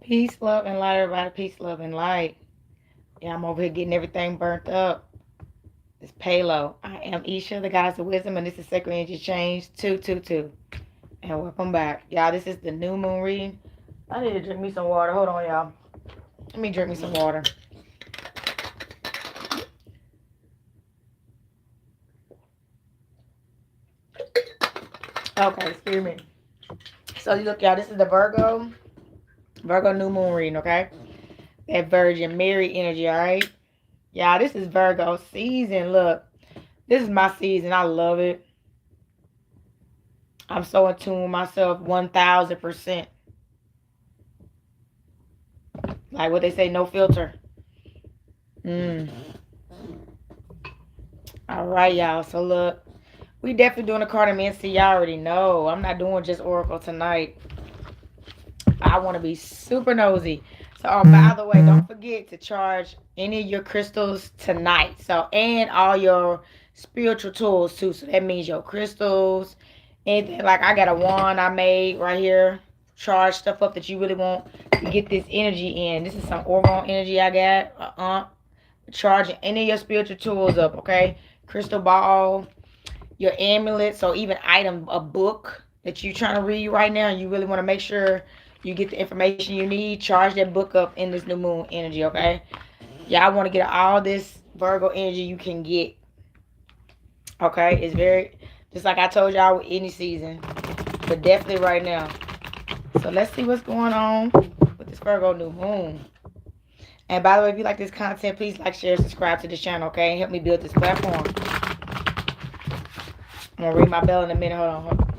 Peace, love, and light, everybody. Peace, love, and light. Yeah, I'm over here getting everything burnt up. It's Palo. I am Isha, the goddess of wisdom, and this is Sacred Energy Change 222. And welcome back. Y'all, this is the new moon reading. I need to drink me some water. Hold on, y'all. Let me drink me some water. Okay, excuse me. So, look, y'all, this is the Virgo new moon reading, okay? That Virgin Mary energy, all right? Y'all, this is Virgo season. Look, this is my season. I love it. I'm so in tune with myself 1000%. Like what they say, no filter. Mm. All right, y'all. So look, we definitely doing a cartomancy. Y'all already know. I'm not doing just Oracle tonight. I want to be super nosy. So, by the way, don't forget to charge any of your crystals tonight. So, and all your spiritual tools too. So that means your crystals, anything. Like I got a wand I made right here. Charge stuff up that you really want to get this energy in. This is some Orgone energy I got. Charging any of your spiritual tools up, okay? Crystal ball, your amulet, so even item, a book that you're trying to read right now, and you really want to make sure you get the information you need, charge that book up in this new moon energy, okay? Y'all want to get all this Virgo energy you can get, okay? It's very, just like I told y'all with any season, but definitely right now. So let's see what's going on with this Virgo new moon. And by the way, if you like this content, please like, share, subscribe to this channel, okay? Help me build this platform. I'm gonna ring my bell in a minute. Hold on.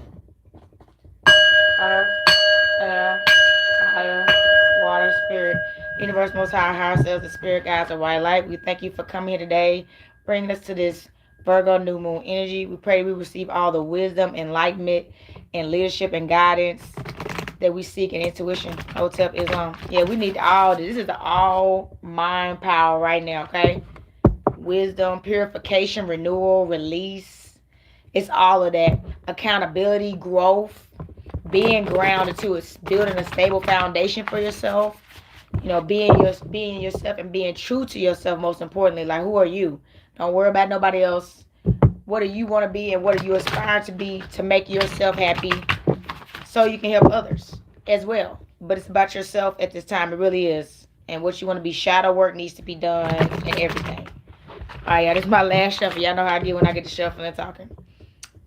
Earth, air, fire, water, spirit, universe, most high, higher selves, the spirit guides, of white light. We thank you for coming here today, bringing us to this Virgo new moon energy. We pray we receive all the wisdom, enlightenment, and leadership and guidance that we seek in intuition. Hotep Islam. Yeah, we need all this. This is the all mind power right now, okay? Wisdom, purification, renewal, release. It's all of that. Accountability, growth, being grounded to it, building a stable foundation for yourself. You know, being yourself and being true to yourself. Most importantly, like who are you? Don't worry about nobody else. What do you want to be, and what do you aspire to be to make yourself happy, so you can help others as well. But it's about yourself at this time. It really is. And what you want to be. Shadow work needs to be done and everything. All right, y'all. This is my last shuffle. Y'all know how I get when I get to shuffling and talking.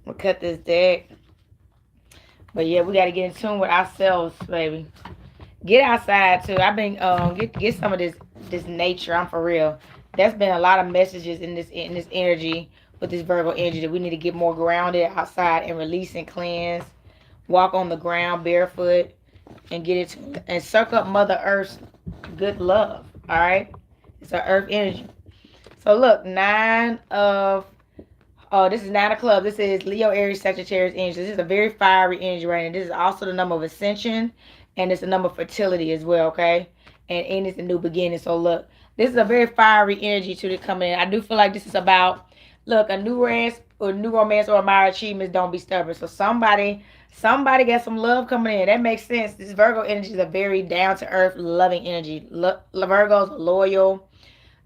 We'll cut this deck. But yeah, we got to get in tune with ourselves, baby. Get outside too. I've been get some of this nature. I'm for real. There's been a lot of messages in this energy with this Virgo energy that we need to get more grounded outside and release and cleanse. Walk on the ground barefoot and get it and suck up Mother Earth's good love. All right, it's an Earth energy. So look, this is 9 of clubs. This is Leo, Aries, Sagittarius energy. This is a very fiery energy right now. This is also the number of ascension, and it's the number of fertility as well. Okay, and it's a new beginning. So look, this is a very fiery energy to come in. I do feel like this is about look a new romance or admired achievements. Don't be stubborn. So somebody got some love coming in. That makes sense. This Virgo energy is a very down to earth, loving energy. Virgos are loyal.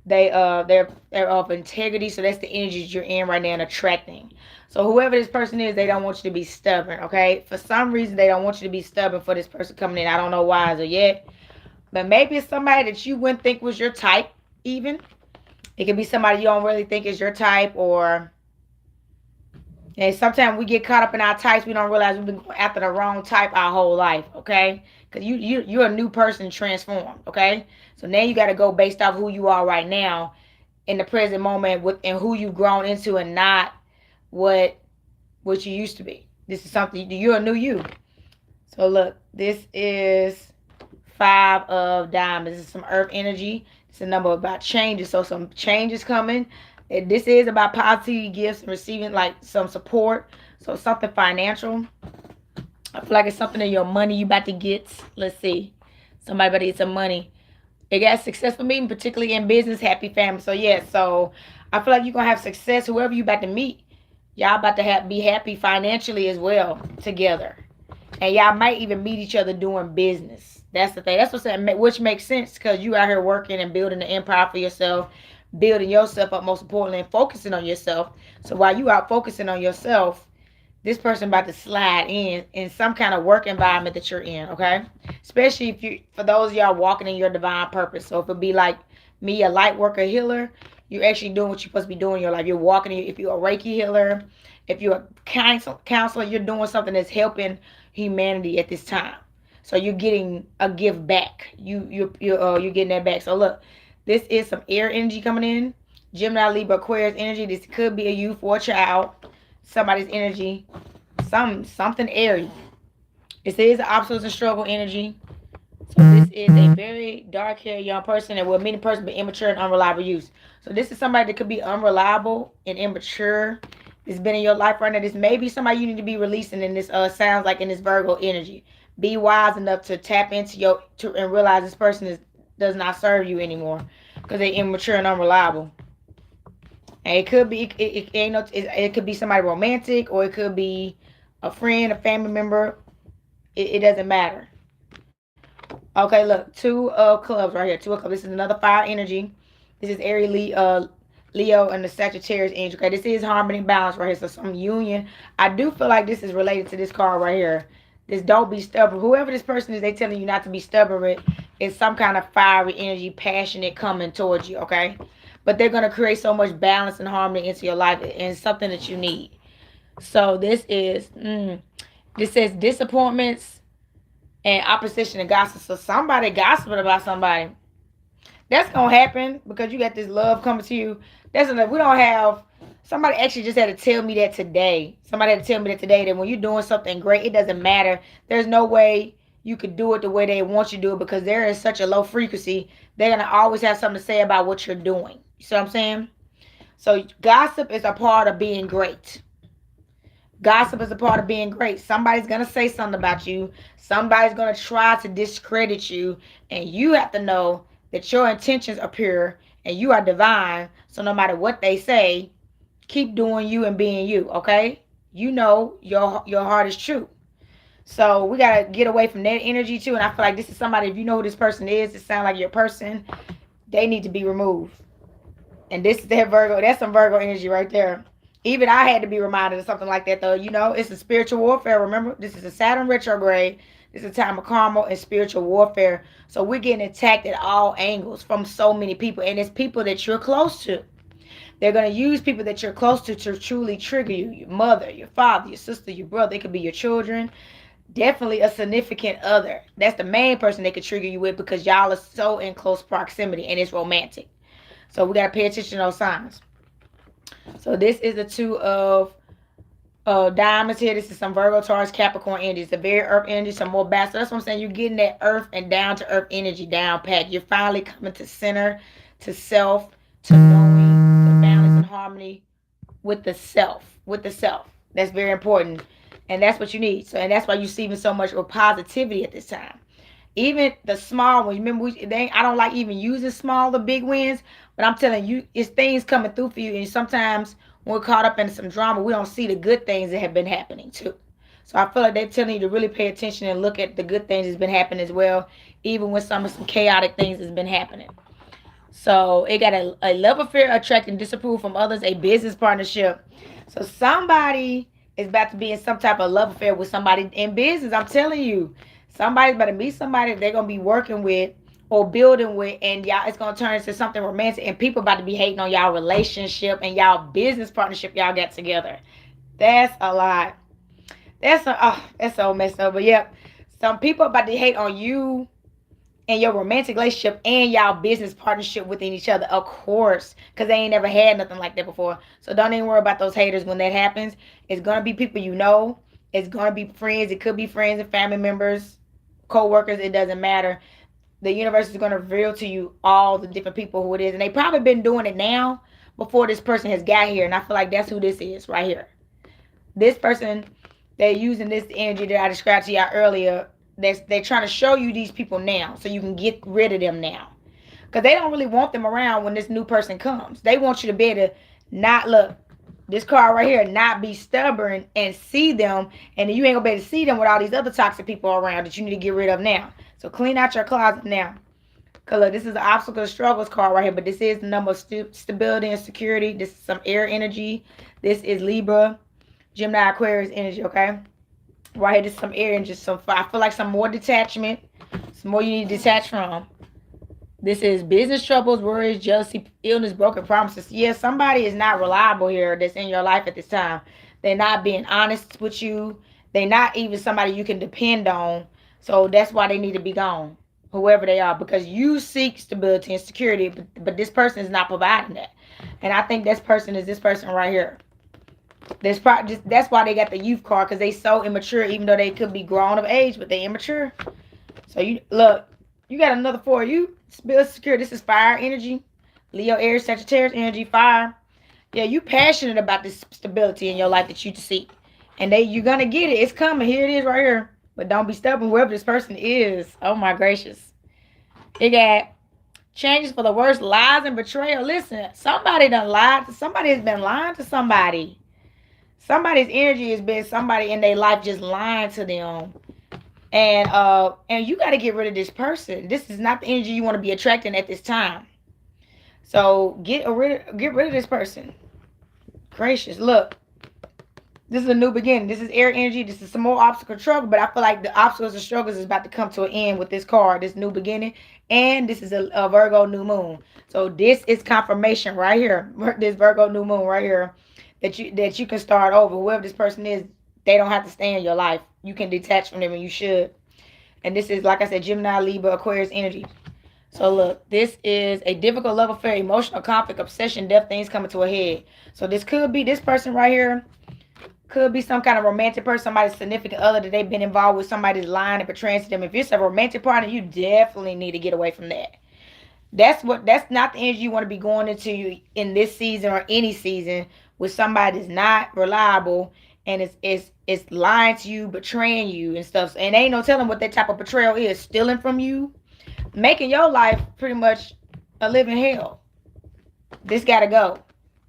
They're of integrity. So that's the energies you're in right now and attracting. So whoever this person is, they don't want you to be stubborn. Okay. For some reason, they don't want you to be stubborn for this person coming in. I don't know why as of yet, but maybe it's somebody that you wouldn't think was your type. Even it could be somebody you don't really think is your type, or and sometimes we get caught up in our types. We don't realize we've been going after the wrong type our whole life, okay? Because you're a new person transformed, okay? So now you got to go based off who you are right now in the present moment and who you've grown into, and not what you used to be. This is something, you're a new you. So look, this is 5 of diamonds. This is some earth energy. It's a number about changes. So some changes coming. This is about positive gifts and receiving like some support. So something financial. I feel like it's something in your money you about to get. Let's see. Somebody about to get some money. It got successful meeting, particularly in business, happy family. So yeah, so I feel like you're going to have success whoever you about to meet. Y'all about to be happy financially as well together. And y'all might even meet each other doing business. That's the thing. That's what's saying, which makes sense because you out here working and building an empire for yourself, building yourself up most importantly, and focusing on yourself. So while you out focusing on yourself, this person about to slide in some kind of work environment that you're in, okay? Especially if you, for those of y'all walking in your divine purpose. So if it be like me, a light worker healer, you're actually doing what you're supposed to be doing in your life. You're walking, if you're a Reiki healer, if you're a counselor, you're doing something that's helping humanity at this time. So you're getting a gift back. You're getting that back. So look, this is some air energy coming in. Gemini, Libra, Aquarius energy. This could be a youth or a child. Somebody's energy. Something airy. This is the obstacles and struggle energy. So this is a very dark haired young person that will meet a person but immature and unreliable use. So this is somebody that could be unreliable and immature. It's been in your life right now. This may be somebody you need to be releasing in this sounds like in this Virgo energy. Be wise enough to tap into and realize this person does not serve you anymore because they're immature and unreliable. And it could be it could be somebody romantic, or it could be a friend, a family member. It doesn't matter. Okay, look, two of clubs right here. Two of clubs. This is another fire energy. This is Aries, Leo, and the Sagittarius energy. Okay, this is harmony and balance right here. So some union. I do feel like this is related to this card right here. This don't be stubborn. Whoever this person is, they telling you not to be stubborn with is some kind of fiery energy, passionate coming towards you. Okay, but they're gonna create so much balance and harmony into your life and something that you need. So this says disappointments and opposition and gossip. So somebody gossiping about somebody. That's gonna happen because you got this love coming to you. That's enough. We don't have. Somebody actually just had to tell me that today. Somebody had to tell me that today that when you're doing something great, it doesn't matter. There's no way you could do it the way they want you to do it because they're in such a low frequency. They're gonna always have something to say about what you're doing. You see what I'm saying? So gossip is a part of being great. Gossip is a part of being great. Somebody's going to say something about you. Somebody's going to try to discredit you. And you have to know that your intentions are pure and you are divine. So no matter what they say, keep doing you and being you, okay? You know your heart is true. So we got to get away from that energy too. And I feel like this is somebody, if you know who this person is, it sounds like your person, they need to be removed. And this is that Virgo. That's some Virgo energy right there. Even I had to be reminded of something like that, though. You know, it's a spiritual warfare. Remember, this is a Saturn retrograde. This is a time of karma and spiritual warfare. So we're getting attacked at all angles from so many people. And it's people that you're close to. They're going to use people that you're close to truly trigger you. Your mother, your father, your sister, your brother. It could be your children. Definitely a significant other. That's the main person they could trigger you with because y'all are so in close proximity and it's romantic. So we got to pay attention to those signs. So this is the two of diamonds here. This is some Virgo, Taurus, Capricorn energy. It's a very earth energy, some more balance. So that's what I'm saying. You're getting that earth and down to earth energy down pat. You're finally coming to center, to self, to knowing, to balance and harmony with the self. With the self. That's very important. And that's what you need. So, and that's why you're receiving so much of positivity at this time. Even the small ones. Remember, I don't like even using small or big wins, but I'm telling you, it's things coming through for you. And sometimes when we're caught up in some drama, we don't see the good things that have been happening too. So I feel like they're telling you to really pay attention and look at the good things that's been happening as well, even when some chaotic things has been happening. So it got a love affair, attracting disapproval from others, a business partnership. So somebody is about to be in some type of love affair with somebody in business. I'm telling you. Somebody's about to meet somebody they're going to be working with or building with, and y'all, it's going to turn into something romantic, and people about to be hating on y'all relationship and y'all business partnership y'all got together. That's a lot. That's so messed up. But yep, some people about to hate on you and your romantic relationship and y'all business partnership within each other, of course, because they ain't never had nothing like that before. So don't even worry about those haters when that happens. It's going to be people you know. It's going to be friends. It could be friends and family members, co-workers. It doesn't matter. The universe is going to reveal to you all the different people who it is. And they probably been doing it now before this person has got here. And I feel like that's who this is right here. This person, they're using this energy that I described to y'all earlier. They're trying to show you these people now so you can get rid of them now. Because they don't really want them around when this new person comes. They want you to be able to not look. This card right here, not be stubborn and see them, and you ain't gonna be able to see them with all these other toxic people around that you need to get rid of now. So clean out your closet now. Cause look, this is the obstacle struggles card right here, but this is the number of stability and security. This is some air energy. This is Libra, Gemini, Aquarius energy. Okay, right here, this is some air and just some. I feel like some more detachment, some more you need to detach from. This is business troubles, worries, jealousy, illness, broken promises. Yeah, somebody is not reliable here that's in your life at this time. They're not being honest with you. They're not even somebody you can depend on. So that's why they need to be gone, whoever they are, because you seek stability and security, but this person is not providing that. And I think this person is this person right here. That's why they got the youth card, because they so immature, even though they could be grown of age, but they immature. So you look, you got another four. You build secure. This is fire energy. Leo, Aries, Sagittarius energy, fire. Yeah, you passionate about this stability in your life that you seek. And you're gonna get it. It's coming. Here it is right here. But don't be stubborn, whoever this person is. Oh my gracious. It got changes for the worst, lies and betrayal. Listen, somebody done lied to somebody, has been lying to somebody. Somebody's energy has been somebody in their life just lying to them. And you got to get rid of this person. This is not the energy you want to be attracting at this time. So get rid of this person. Gracious, look. This is a new beginning. This is air energy. This is some more obstacle struggle, but I feel like the obstacles and struggles is about to come to an end with this card, this new beginning. And this is a Virgo new moon. So this is confirmation right here. This Virgo new moon right here that you can start over. Whoever this person is, they don't have to stay in your life. You can detach from them, and you should. And this is, like I said, Gemini, Libra, Aquarius energy. So look, this is a difficult love affair, emotional conflict, obsession, death, things coming to a head. So this could be this person right here. Could be some kind of romantic person, somebody's significant other that they've been involved with, somebody's lying and betraying to them. If it's a romantic partner, you definitely need to get away from that. That's not the energy you want to be going into in this season or any season with somebody that's not reliable and it's lying to you, betraying you and stuff. And ain't no telling what that type of betrayal is. Stealing from you, making your life pretty much a living hell. This gotta go.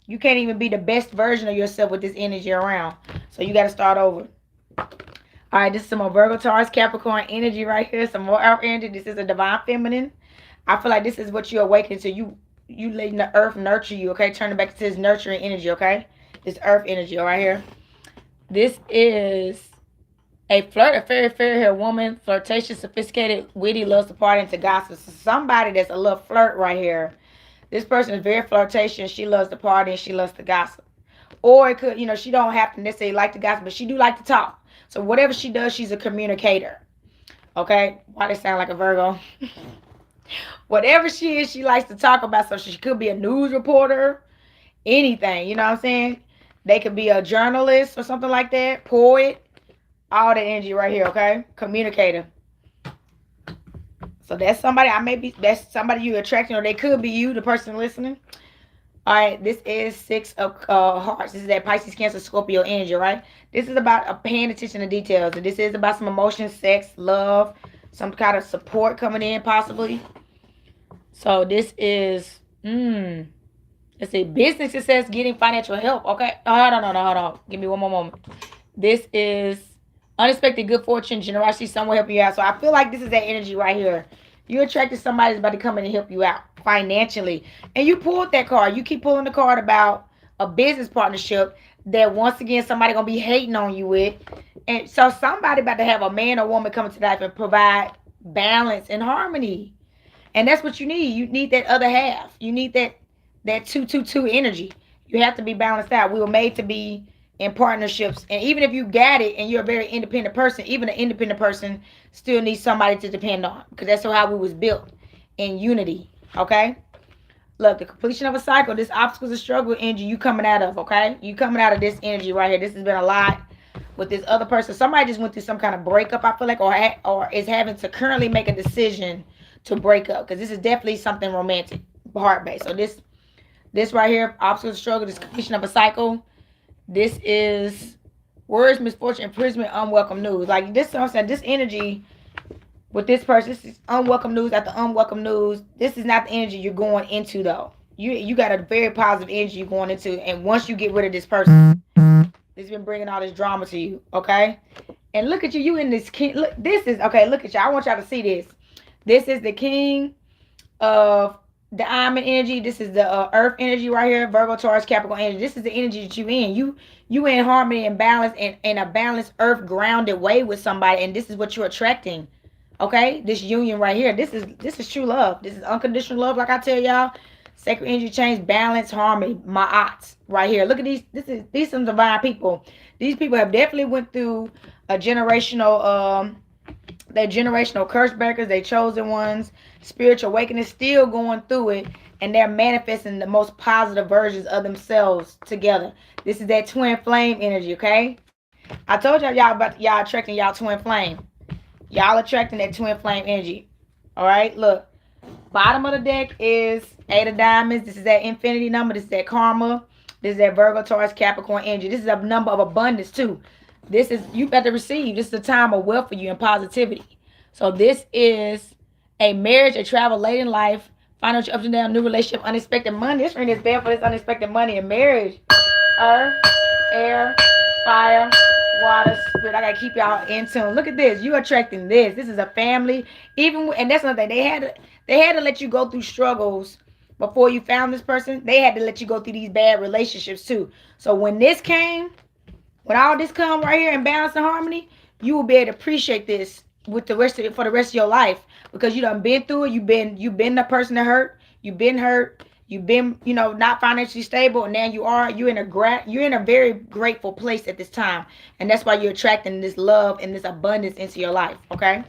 You can't even be the best version of yourself with this energy around. So you got to start over. All right, this is some more Virgo, Taurus, Capricorn energy right here. Some more earth energy. This is a divine feminine. I feel like this is what you awaken to. You letting the earth nurture you, okay? Turn it back to this nurturing energy, okay? This earth energy right here. This is a very fair-haired woman. Flirtatious, sophisticated, witty, loves to party and to gossip. So somebody that's a little flirt right here. This person is very flirtatious. She loves to party and she loves to gossip. Or it could, she don't have to necessarily like to gossip, but she do like to talk. So whatever she does, she's a communicator. Okay? Why they sound like a Virgo? Whatever she is, she likes to talk about. So she could be a news reporter, anything. You know what I'm saying? They could be a journalist or something like that. Poet. All the energy right here, okay? Communicator. So that's somebody that's somebody you attracting, or they could be you, the person listening. All right, this is 6 of hearts. This is that Pisces, Cancer, Scorpio energy, right? This is about paying attention to details. And this is about some emotion, sex, love, some kind of support coming in possibly. So this is, let's see, business success, getting financial help. Okay, hold on. Give me one more moment. This is unexpected good fortune, generosity, someone helping you out. So I feel like this is that energy right here. You attracted somebody that's about to come in and help you out financially. And you pulled that card. You keep pulling the card about a business partnership that once again somebody going to be hating on you with. And so somebody about to have a man or woman come into life and provide balance and harmony. And that's what you need. You need that other half. You need that 2-2-2 energy. You have to be balanced out. We were made to be in partnerships, and even if you got it and you're a very independent person, even an independent person still needs somebody to depend on, because that's how we was built, in unity. Okay, look, the completion of a cycle, this obstacles and struggle energy you coming out of. Okay, you coming out of this energy right here. This has been a lot with this other person. Somebody just went through some kind of breakup, I feel like, or is having to currently make a decision to break up, because this is definitely something romantic, heart-based. So this right here, obstacles and struggle, this completion of a cycle. This is words, misfortune, imprisonment, unwelcome news. Like this, I'm saying, this energy with this person, this is unwelcome news after unwelcome news. This is not the energy you're going into though. You got a very positive energy going into, and once you get rid of this person, it's been bringing all this drama to you, okay? And look at you, you in this king. Look, this is okay. Look at y'all. I want y'all to see this. This is the king of the diamond energy. This is the earth energy right here. Virgo, Taurus, Capricorn energy. This is the energy that you in. You in harmony and balance and in a balanced earth grounded way with somebody, and this is what you're attracting. Okay, this union right here. This is true love. This is unconditional love. Like I tell y'all, sacred energy change, balance, harmony. My odds right here. Look at these. These some divine people. These people have definitely went through a generational they're generational curse breakers, they chosen ones, spiritual awakening, still going through it, and they're manifesting the most positive versions of themselves together. This is that twin flame energy, okay? I told y'all about y'all attracting y'all twin flame. Y'all attracting that twin flame energy. All right, look. Bottom of the deck is Eight of Diamonds. This is that infinity number. This is that karma. This is that Virgo, Taurus, Capricorn energy. This is a number of abundance too. This is you got to receive. This is a time of wealth for you and positivity. So this is a marriage, a travel late in life, financial ups and downs, new relationship, unexpected money. This ring is bad for this unexpected money in marriage. Earth, air, fire, water, spirit. I gotta keep y'all in tune. Look at this. You attracting this. This is a family. Even and that's another thing. They had to let you go through struggles before you found this person. They had to let you go through these bad relationships too. So when this came, when all this come right here in balance and harmony, you will be able to appreciate this with the rest of it for the rest of your life because you done been through it. You've been the person that hurt. You've been hurt. You've been, not financially stable, and now you're in a very grateful place at this time, and that's why you're attracting this love and this abundance into your life. Okay,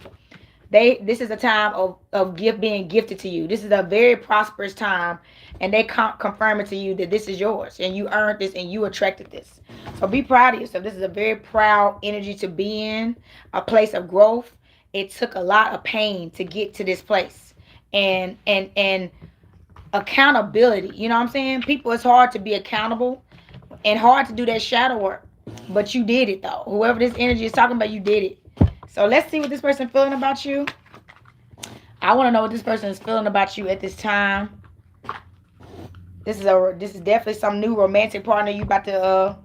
this is a time of being gifted to you. This is a very prosperous time, and they confirming to you that this is yours, and you earned this, and you attracted this. So be proud of yourself. This is a very proud energy to be in, a place of growth. It took a lot of pain to get to this place, and accountability. You know what I'm saying? People, it's hard to be accountable and hard to do that shadow work, but you did it though. Whoever this energy is talking about, you did it. So let's see what this person feeling about you. I want to know what this person is feeling about you at this time. This is definitely some new romantic partner you about to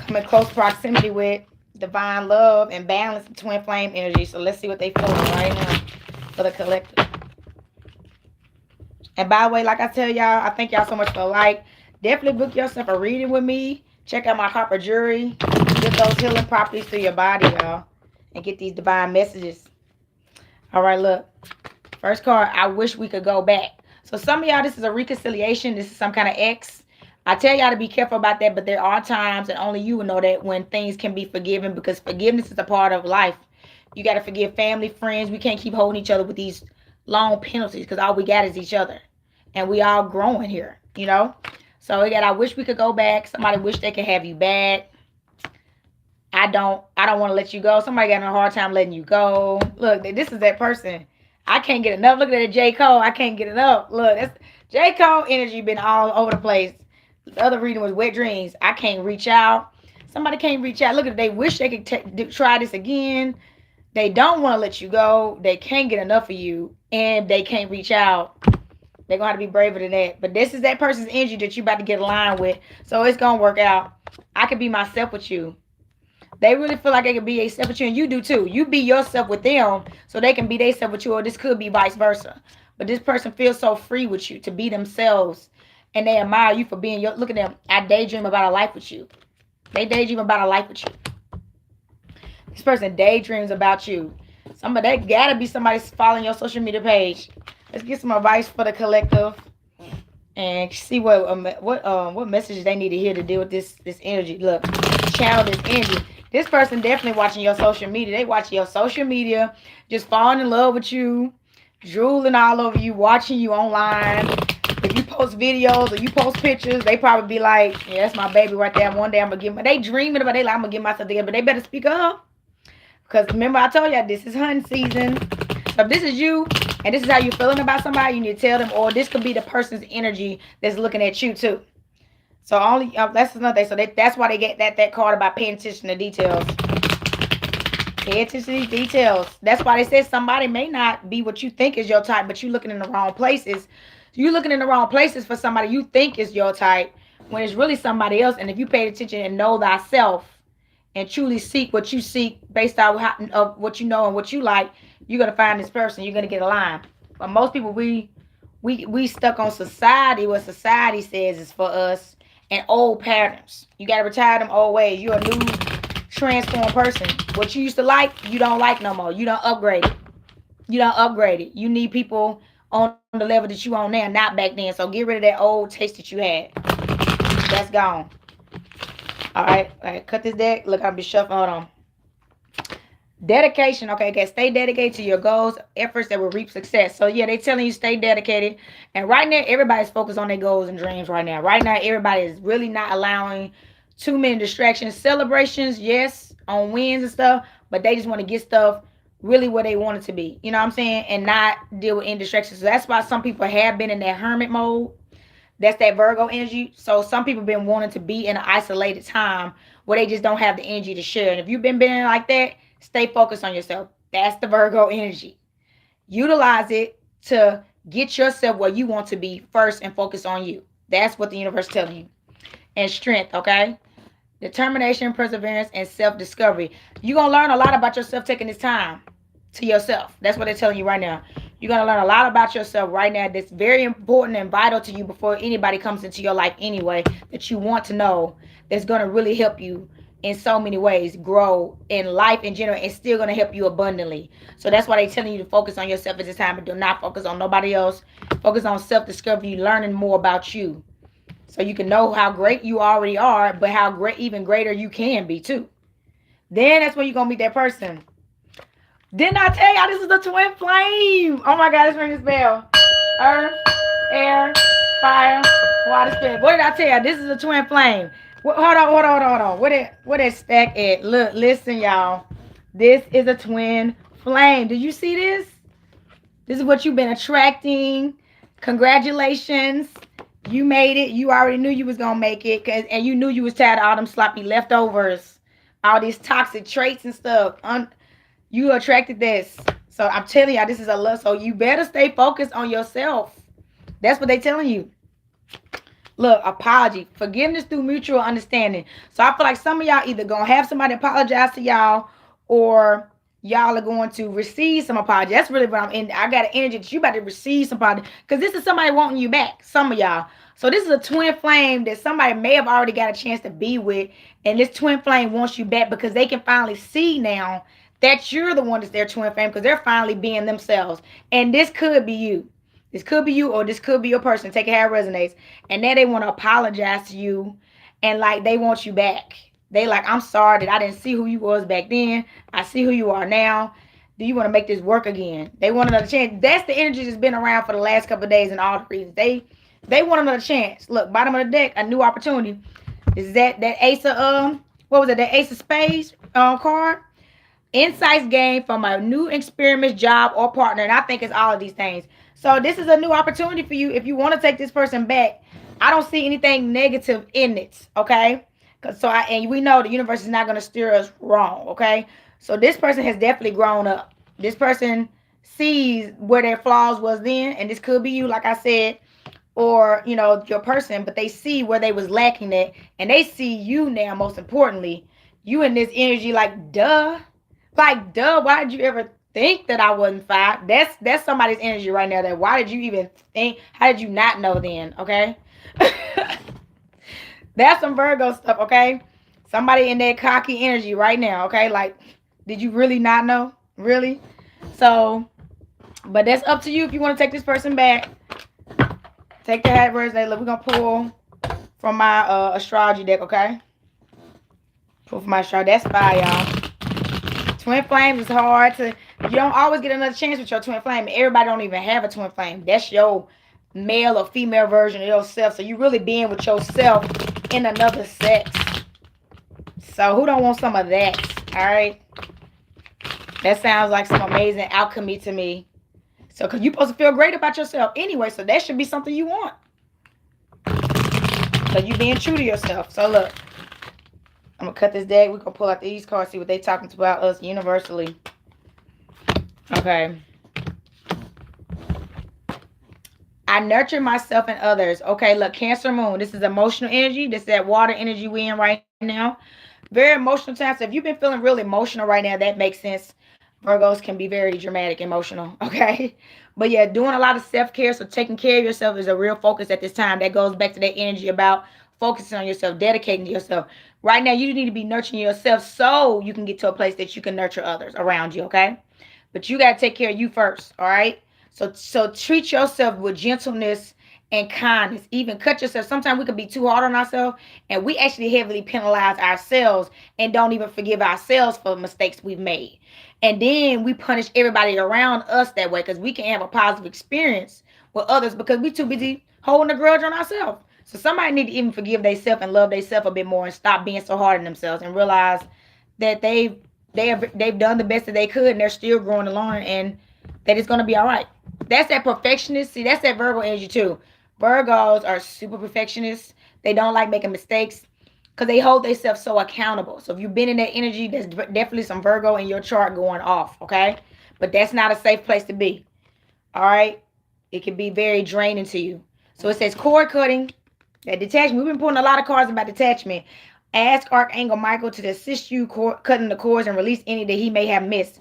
come in close proximity with. Divine love and balance and twin flame energy. So let's see what they feeling right now for the collective. And by the way, like I tell y'all, I thank y'all so much for the like. Definitely book yourself a reading with me. Check out my copper jewelry. Get those healing properties through your body, y'all. And get these divine messages. All right, look. First card, I wish we could go back. So some of y'all, this is a reconciliation. This is some kind of ex. I tell y'all to be careful about that, but there are times, and only you will know that, when things can be forgiven, because forgiveness is a part of life. You got to forgive family, friends. We can't keep holding each other with these long penalties, because all we got is each other. And we all growing here, So again, I wish we could go back. Somebody wish they could have you back. I don't want to let you go. Somebody got a hard time letting you go. Look, this is that person. I can't get enough. Look at that J. Cole. I can't get enough. Look, that's J. Cole energy been all over the place. The other reading was Wet Dreams. I can't reach out. Somebody can't reach out. Look at it. They wish they could try this again. They don't want to let you go. They can't get enough of you. And they can't reach out. They're going to have to be braver than that. But this is that person's energy that you're about to get aligned with. So it's going to work out. I could be myself with you. They really feel like they can be themselves with you. And you do too. You be yourself with them so they can be themselves with you. Or this could be vice versa. But this person feels so free with you to be themselves. And they admire you for being your. Look at them. I daydream about a life with you. They daydream about a life with you. This person daydreams about you. That gotta be somebody following your social media page. Let's get some advice for the collective and see what messages they need to hear to deal with this energy. Look, channel this energy. This person definitely watching your social media. They watching your social media, just falling in love with you, drooling all over you, watching you online. If you post videos or you post pictures, they probably be like, yeah, that's my baby right there. One day I'm going to they dreaming about it. Like, I'm going to get myself together. But they better speak up. Because remember, I told y'all, this is hunting season. So if this is you, and this is how you're feeling about somebody, you need to tell them. Or this could be the person's energy that's looking at you, too. So that's another thing. So that's why they get that card about paying attention to details. Pay attention to these details. That's why they said somebody may not be what you think is your type, but you're looking in the wrong places. So you're looking in the wrong places for somebody you think is your type when it's really somebody else. And if you pay attention and know thyself and truly seek what you seek based on of what you know and what you like, you're gonna find this person. You're gonna get aligned. But most people, we stuck on society, what society says is for us, and old patterns. You gotta retire them old ways. You're a new transformed person. What you used to like, you don't like no more. You don't upgrade it. You don't upgrade it. You need people on the level that you on now, not back then. So get rid of that old taste that you had. That's gone. All right, cut this deck. Look, I'll be shuffling. Hold on. Dedication. Okay, stay dedicated to your goals, efforts that will reap success. So yeah, they telling you stay dedicated. And right now, everybody's focused on their goals and dreams right now. Right now, everybody is really not allowing too many distractions. Celebrations, yes, on wins and stuff, but they just want to get stuff really where they want it to be. You know what I'm saying? And not deal with any distractions. So that's why some people have been in that hermit mode. That's that Virgo energy. So some people been wanting to be in an isolated time where they just don't have the energy to share. And if you've been in like that, stay focused on yourself. That's the Virgo energy. Utilize it to get yourself where you want to be first and focus on you. That's what the universe is telling you. And strength, okay? Determination, perseverance, and self-discovery. You're going to learn a lot about yourself taking this time to yourself. That's what they're telling you right now. You're going to learn a lot about yourself right now that's very important and vital to you before anybody comes into your life anyway, that you want to know, that's going to really help you in so many ways grow in life in general, and still going to help you abundantly. So that's why they're telling you to focus on yourself at this time and do not focus on nobody else. Focus on self-discovery, learning more about you. So you can know how great you already are, but how great, even greater you can be too. Then that's when you're going to meet that person. Didn't I tell y'all this is a twin flame? Oh my God, let's ring this bell. Earth, air, fire, water, spirit. What did I tell you? This is a twin flame. Hold on. What that stack at? Look, listen, y'all. This is a twin flame. Did you see this? This is what you've been attracting. Congratulations. You made it. You already knew you was going to make it. And you knew you was tired of all them sloppy leftovers. All these toxic traits and stuff. You attracted this. So I'm telling y'all, this is a love. So you better stay focused on yourself. That's what they telling you. Look, apology. Forgiveness through mutual understanding. So I feel like some of y'all either going to have somebody apologize to y'all, or y'all are going to receive some apology. That's really what I'm in. I got an energy that you about to receive some apology. Because this is somebody wanting you back. Some of y'all. So this is a twin flame that somebody may have already got a chance to be with. And this twin flame wants you back because they can finally see now that you're the one that's their twin flame, because they're finally being themselves. And this could be you. This could be you, or this could be your person. Take it how it resonates. And now they want to apologize to you, and like they want you back. They like, I'm sorry that I didn't see who you was back then. I see who you are now. Do you want to make this work again? They want another chance. That's the energy that's been around for the last couple of days and all the reasons. They want another chance. Look, bottom of the deck, a new opportunity. Is that ace of what was it? That ace of spades card. Insights gained from a new experiment, job, or partner. And I think it's all of these things. So this is a new opportunity for you if you want to take this person back. I don't see anything negative in it, okay? And we know the universe is not going to steer us wrong, okay? So this person has definitely grown up. This person sees where their flaws was then, and this could be you, like I said, or, you know, your person, but they see where they was lacking that, and they see you now, most importantly. You in this energy like, duh. Like, duh, why did you ever think that I wasn't fine? That's somebody's energy right now. That why did you even think? How did you not know then? Okay. That's some Virgo stuff, okay? Somebody in that cocky energy right now, okay? Like, did you really not know? Really? So, but that's up to you if you want to take this person back. Take the hat words. Look, we're going to pull from my astrology deck, okay? Pull from my astrology. That's fire, y'all. Twin flames is hard to... You don't always get another chance with your twin flame. Everybody don't even have a twin flame. That's your male or female version of yourself. So you really being with yourself in another sex. So who don't want some of that? All right. That sounds like some amazing alchemy to me. So because you're supposed to feel great about yourself anyway. So that should be something you want. So you being true to yourself. So look. I'm going to cut this deck. We're going to pull out these cards, see what they talking about us universally. Okay. I nurture myself and others. Okay, look, Cancer Moon. This is emotional energy. This is that water energy we in right now. Very emotional time. So if you've been feeling real emotional right now, that makes sense. Virgos can be very dramatic, emotional. Okay. But yeah, doing a lot of self care. So taking care of yourself is a real focus at this time. That goes back to that energy about focusing on yourself, dedicating to yourself. Right now, you need to be nurturing yourself so you can get to a place that you can nurture others around you. Okay. But you got to take care of you first. All right. So treat yourself with gentleness and kindness. Even cut yourself. Sometimes we can be too hard on ourselves, and we actually heavily penalize ourselves and don't even forgive ourselves for mistakes we've made. And then we punish everybody around us that way because we can have a positive experience with others because we too busy holding a grudge on ourselves. So somebody need to even forgive themselves and love themselves a bit more and stop being so hard on themselves and realize that they've done the best that they could and they're still growing and learning and that it's gonna be all right. That's that perfectionist. See, that's that Virgo energy too. Virgos are super perfectionists. They don't like making mistakes because they hold themselves so accountable. So if you've been in that energy, there's definitely some Virgo in your chart going off, okay? But that's not a safe place to be, all right? It can be very draining to you. So it says cord cutting, that detachment. We've been pulling a lot of cards about detachment. Ask Archangel Michael to assist you cutting the cords and release any that he may have missed.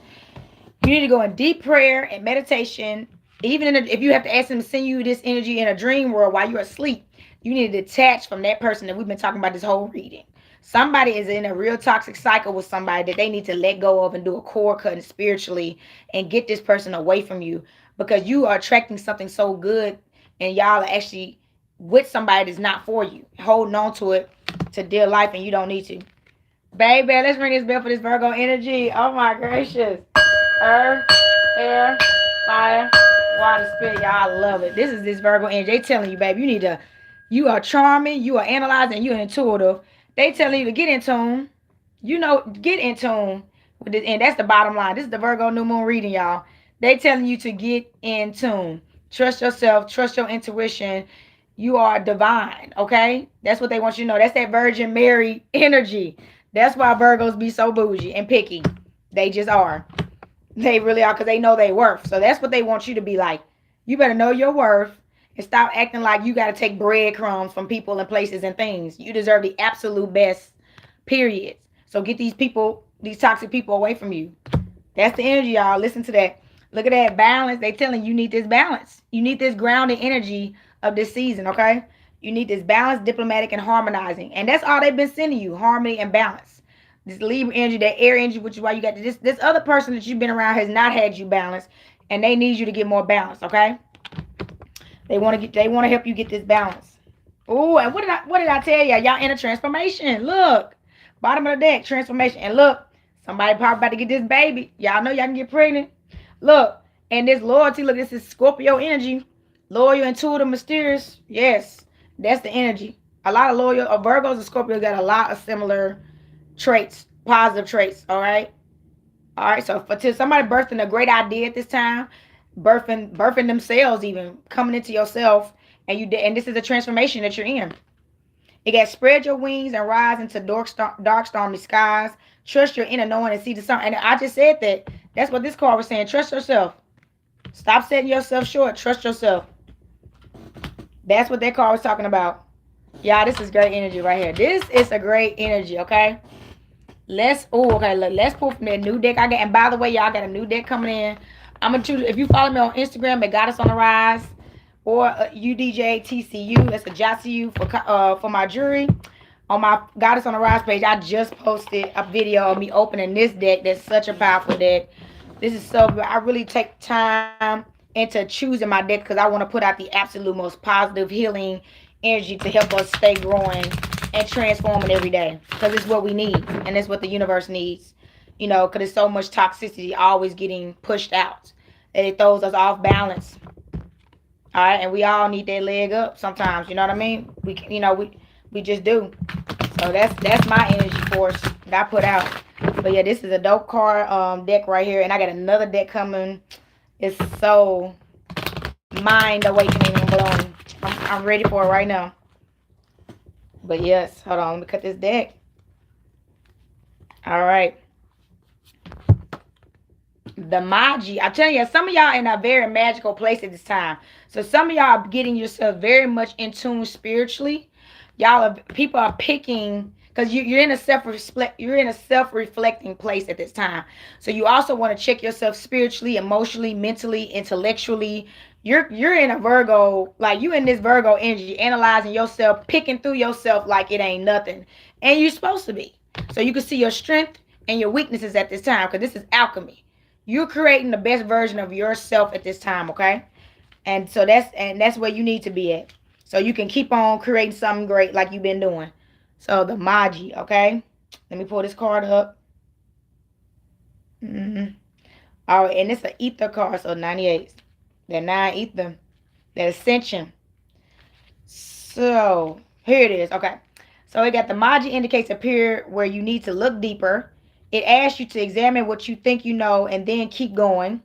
You need to go in deep prayer and meditation. Even if you have to ask him to send you this energy in a dream world while you're asleep, you need to detach from that person that we've been talking about this whole reading. Somebody is in a real toxic cycle with somebody that they need to let go of and do a cord cutting spiritually and get this person away from you because you are attracting something so good and y'all are actually with somebody that's not for you, holding on to it to deal life and you don't need to. Baby, let's ring this bell for this Virgo energy. Oh my gracious. Earth, air, fire, water, spirit. Y'all, I love it. This is this Virgo energy. They telling you, baby, you are charming, you are analyzing, you are intuitive. They telling you to get in tune. You know, get in tune with this, and that's the bottom line. This is the Virgo new moon reading, y'all. They telling you to get in tune. Trust yourself, trust your intuition. You are divine, okay? That's what they want you to know. That's that Virgin Mary energy. That's why Virgos be so bougie and picky. They just are. They really are because they know their worth. So that's what they want you to be like. You better know your worth and stop acting like you got to take breadcrumbs from people and places and things. You deserve the absolute best, period. So get these people, these toxic people away from you. That's the energy, y'all. Listen to that. Look at that balance. They telling you need this balance. You need this grounded energy of this season, okay? You need this balance, diplomatic, and harmonizing. And that's all they've been sending you, harmony and balance. This Libra energy, that air energy, which is why you got this other person that you've been around has not had you balanced, and they need you to get more balance, okay? They want to help you get this balance. Oh, and what did I tell y'all? Y'all in a transformation. Look, bottom of the deck, transformation. And look, somebody probably about to get this baby. Y'all know y'all can get pregnant. Look, and this loyalty. Look, this is Scorpio energy. Loyal, intuitive, mysterious. Yes, that's the energy. A lot of loyal Virgos and Scorpio got a lot of similar traits, positive traits. All right. So for somebody birthing a great idea at this time, birthing themselves, even coming into yourself, and this is a transformation that you're in. It got spread your wings and rise into dark stormy skies. Trust your inner knowing and see the sun. And I just said that. That's what this card was saying. Trust yourself. Stop setting yourself short. Trust yourself. That's what that card was talking about. Yeah, this is great energy right here. This is a great energy, okay? Let's pull from that new deck I got. And by the way, y'all got a new deck coming in. I'm gonna choose, if you follow me on Instagram at Goddess on the Rise or UDJTCU, that's a JTCU for my jewelry. On my Goddess on the Rise page, I just posted a video of me opening this deck. That's such a powerful deck. This is so good. I really take time into choosing my deck because I want to put out the absolute most positive healing energy to help us stay growing and transforming every day, because it's what we need and it's what the universe needs, because there's so much toxicity always getting pushed out and it throws us off balance. All right, and we all need that leg up sometimes. You know what I mean? We just do. So that's my energy force that I put out. But yeah, this is a dope card deck right here, and I got another deck coming. It's so mind awakening and blowing. I'm ready for it right now. But yes, hold on, let me cut this deck. All right. the Magi. I'm telling you, some of y'all in a very magical place at this time. So some of y'all are getting yourself very much in tune spiritually. Y'all are people are picking because you're in a self reflecting place at this time. So you also want to check yourself spiritually, emotionally, mentally, intellectually. You're in a Virgo, like you in this Virgo energy, analyzing yourself, picking through yourself like it ain't nothing, and you're supposed to be. So you can see your strength and your weaknesses at this time, because this is alchemy. You're creating the best version of yourself at this time, okay? And that's where you need to be at. So you can keep on creating something great like you've been doing. So the Magi, okay? Let me pull this card up. Mm-hmm. All right, and it's an ether card, so 98. That 9 ether, that ascension. So here it is. Okay. So it got the Magi indicates a period where you need to look deeper. It asks you to examine what you think you know and then keep going.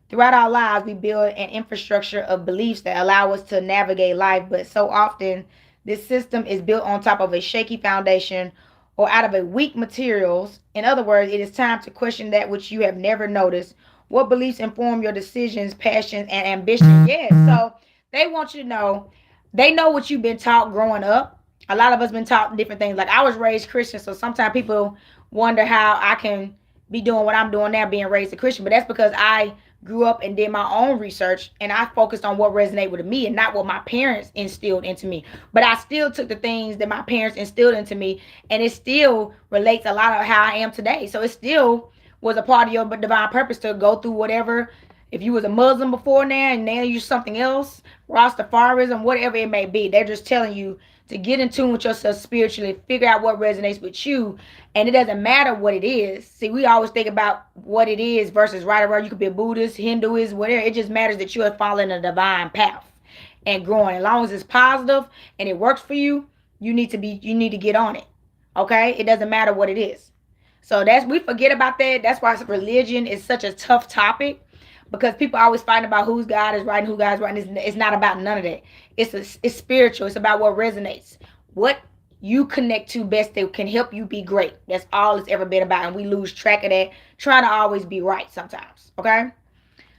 Throughout our lives, we build an infrastructure of beliefs that allow us to navigate life, but so often this system is built on top of a shaky foundation or out of a weak materials. In other words, it is time to question that which you have never noticed. What beliefs inform your decisions, passions, and ambitions? Yes, so they want you to know. They know what you've been taught growing up. A lot of us been taught different things. Like I was raised Christian, so sometimes people wonder how I can be doing what I'm doing now, being raised a Christian. But that's because I grew up and did my own research, and I focused on what resonated with me and not what my parents instilled into me. But I still took the things that my parents instilled into me, and it still relates a lot of how I am today. So it still was a part of your divine purpose to go through whatever. If you was a Muslim before now and now you're something else, Rastafarism, whatever it may be, they're just telling you to get in tune with yourself spiritually, figure out what resonates with you, and it doesn't matter what it is. See, we always think about what it is versus right or wrong. You could be a Buddhist, Hinduist, whatever. It just matters that you are following a divine path and growing. As long as it's positive and it works for you, you need to get on it. Okay? It doesn't matter what it is. So we forget about that. That's why religion is such a tough topic, because people always fighting about whose God is right and who God's right. And it's not about none of that. It's spiritual. It's about what resonates. What you connect to best that can help you be great. That's all it's ever been about. And we lose track of that, trying to always be right sometimes. Okay?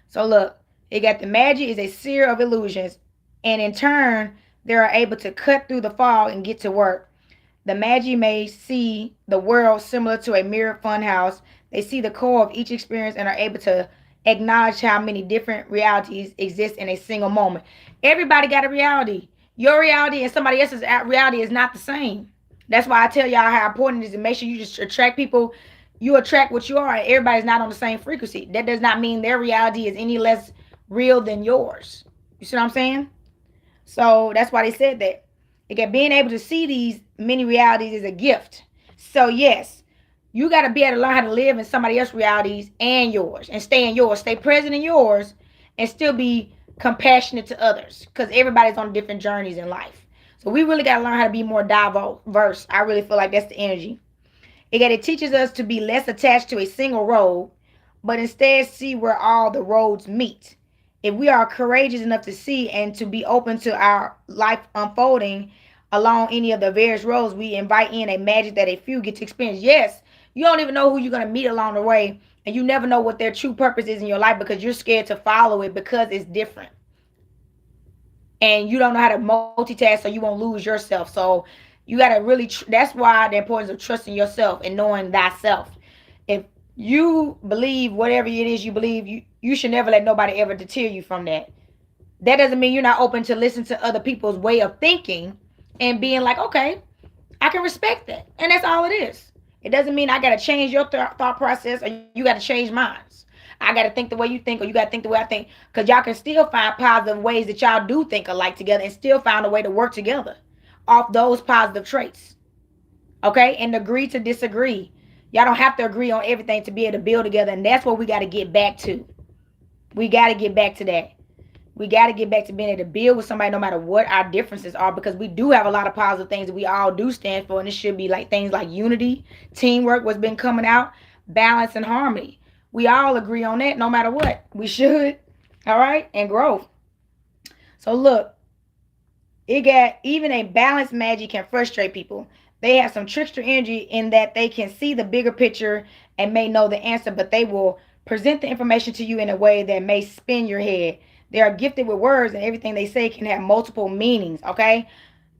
So look, it got the Magi is a seer of illusions. And in turn, they are able to cut through the fog and get to work. The Magi may see the world similar to a mirrored funhouse. They see the core of each experience and are able to acknowledge how many different realities exist in a single moment. Everybody got a reality. Your reality and somebody else's reality is not the same. That's why I tell y'all how important it is to make sure you just attract people. You attract what you are, and everybody's not on the same frequency. That does not mean their reality is any less real than yours. You see what I'm saying? So that's why they said that. Again, being able to see these many realities is a gift. So yes, you got to be able to learn how to live in somebody else's realities and yours, and stay in yours, stay present in yours, and still be compassionate to others, because everybody's on different journeys in life. So we really got to learn how to be more diverse. I really feel like that's the energy. It teaches us to be less attached to a single road, but instead see where all the roads meet. If we are courageous enough to see and to be open to our life unfolding along any of the various roads, we invite in a magic that a few get to experience. Yes, you don't even know who you're going to meet along the way, and you never know what their true purpose is in your life because you're scared to follow it because it's different. And you don't know how to multitask, so you won't lose yourself. So you got to really, that's why the importance of trusting yourself and knowing thyself. If you believe whatever it is you believe, you should never let nobody ever deter you from that. That doesn't mean you're not open to listen to other people's way of thinking and being like, okay, I can respect that. And that's all it is. It doesn't mean I got to change your thought process or you got to change mine. I got to think the way you think, or you got to think the way I think. Because y'all can still find positive ways that y'all do think alike together and still find a way to work together off those positive traits. Okay? And agree to disagree. Y'all don't have to agree on everything to be able to build together. And that's what we got to get back to. We got to get back to that. We got to get back to being able to build with somebody no matter what our differences are, because we do have a lot of positive things that we all do stand for. And it should be like things like unity, teamwork, what's been coming out, balance, and harmony. We all agree on that no matter what. We should. All right? And growth. So look, it got even a balanced Magi can frustrate people. They have some trickster energy in that they can see the bigger picture and may know the answer, but they will present the information to you in a way that may spin your head. They are gifted with words, and everything they say can have multiple meanings, okay?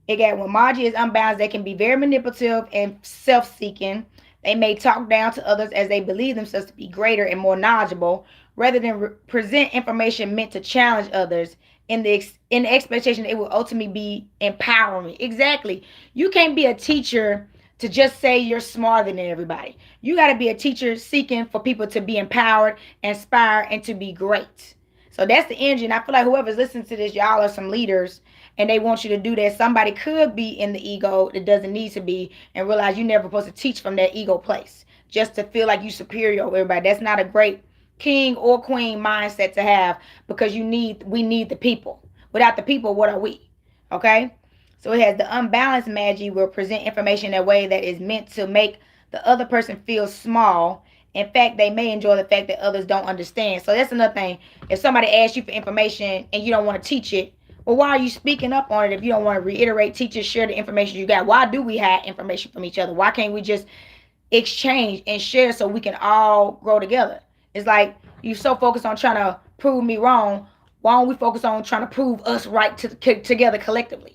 Again, when Margie is unbalanced, they can be very manipulative and self-seeking. They may talk down to others as they believe themselves to be greater and more knowledgeable, rather than present information meant to challenge others in the expectation that it will ultimately be empowering. Exactly. You can't be a teacher to just say you're smarter than everybody. You got to be a teacher seeking for people to be empowered, inspired, and to be great. So that's the engine. I feel like whoever's listening to this, y'all are some leaders and they want you to do that. Somebody could be in the ego that doesn't need to be and realize you're never supposed to teach from that ego place just to feel like you're superior over everybody. That's not a great king or queen mindset to have, because we need the people. Without the people, what are we? Okay? So it has the unbalanced Magi will present information in a way that is meant to make the other person feel small. In fact, they may enjoy the fact that others don't understand. So that's another thing. If somebody asks you for information and you don't want to teach it, well, why are you speaking up on it if you don't want to reiterate, teach it, share the information you got? Why do we hide information from each other? Why can't we just exchange and share so we can all grow together? It's like you so focused on trying to prove me wrong. Why don't we focus on trying to prove us right together collectively,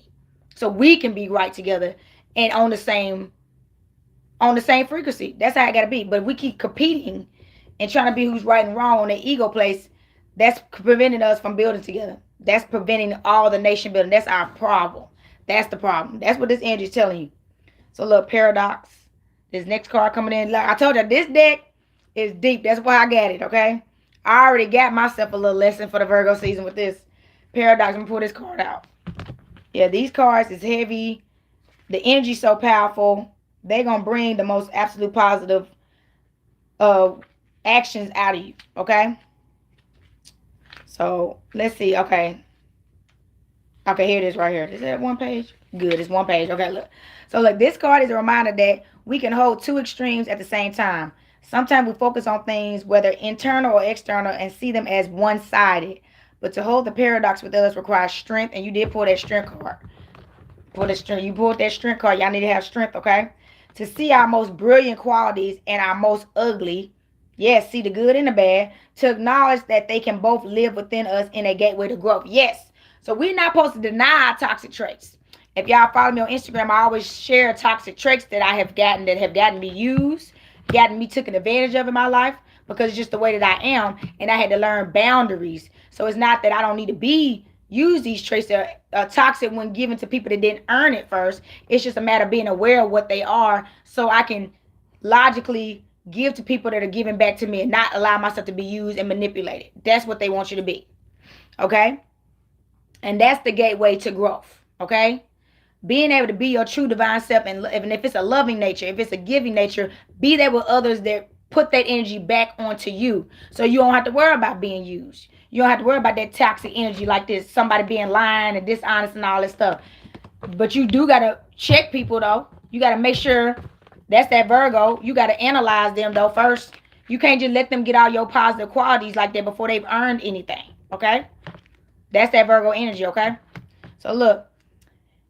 so we can be right together and on the same frequency? That's how it gotta be. But if we keep competing and trying to be who's right and wrong on the ego place, that's preventing us from building together. That's preventing all the nation building. That's our problem. That's the problem. That's what this energy is telling you. So look, paradox. This next card coming in. Like I told you, this deck is deep. That's why I got it, okay? I already got myself a little lesson for the Virgo season with this paradox. I'm gonna pull this card out. Yeah, these cards is heavy. The energy's so powerful. They're gonna bring the most absolute positive actions out of you, okay? So let's see. Okay, here it is right here. Is that one page? Good, it's one page. Okay, look. So look, this card is a reminder that we can hold two extremes at the same time. Sometimes we focus on things, whether internal or external, and see them as one-sided. But to hold the paradox with us requires strength, and you did pull that strength card. You pulled that strength card. Y'all need to have strength, okay? To see our most brilliant qualities and our most ugly. Yes, see the good and the bad. To acknowledge that they can both live within us in a gateway to growth. Yes. So we're not supposed to deny our toxic traits. If y'all follow me on Instagram, I always share toxic traits that I have gotten, that have gotten me used, gotten me taken advantage of in my life, because it's just the way that I am, and I had to learn boundaries. So it's not that I don't need to use these traits that are toxic when given to people that didn't earn it first. It's just a matter of being aware of what they are, so I can logically give to people that are giving back to me and not allow myself to be used and manipulated. That's what they want you to be, okay? And that's the gateway to growth, okay? Being able to be your true divine self, and if it's a loving nature, if it's a giving nature, be there with others that put that energy back onto you, so you don't have to worry about being used. You don't have to worry about that toxic energy like this, somebody being lying and dishonest and all this stuff. But you do got to check people, though. You got to make sure that's that Virgo. You got to analyze them, though, first. You can't just let them get all your positive qualities like that before they've earned anything, okay? That's that Virgo energy, okay? So look,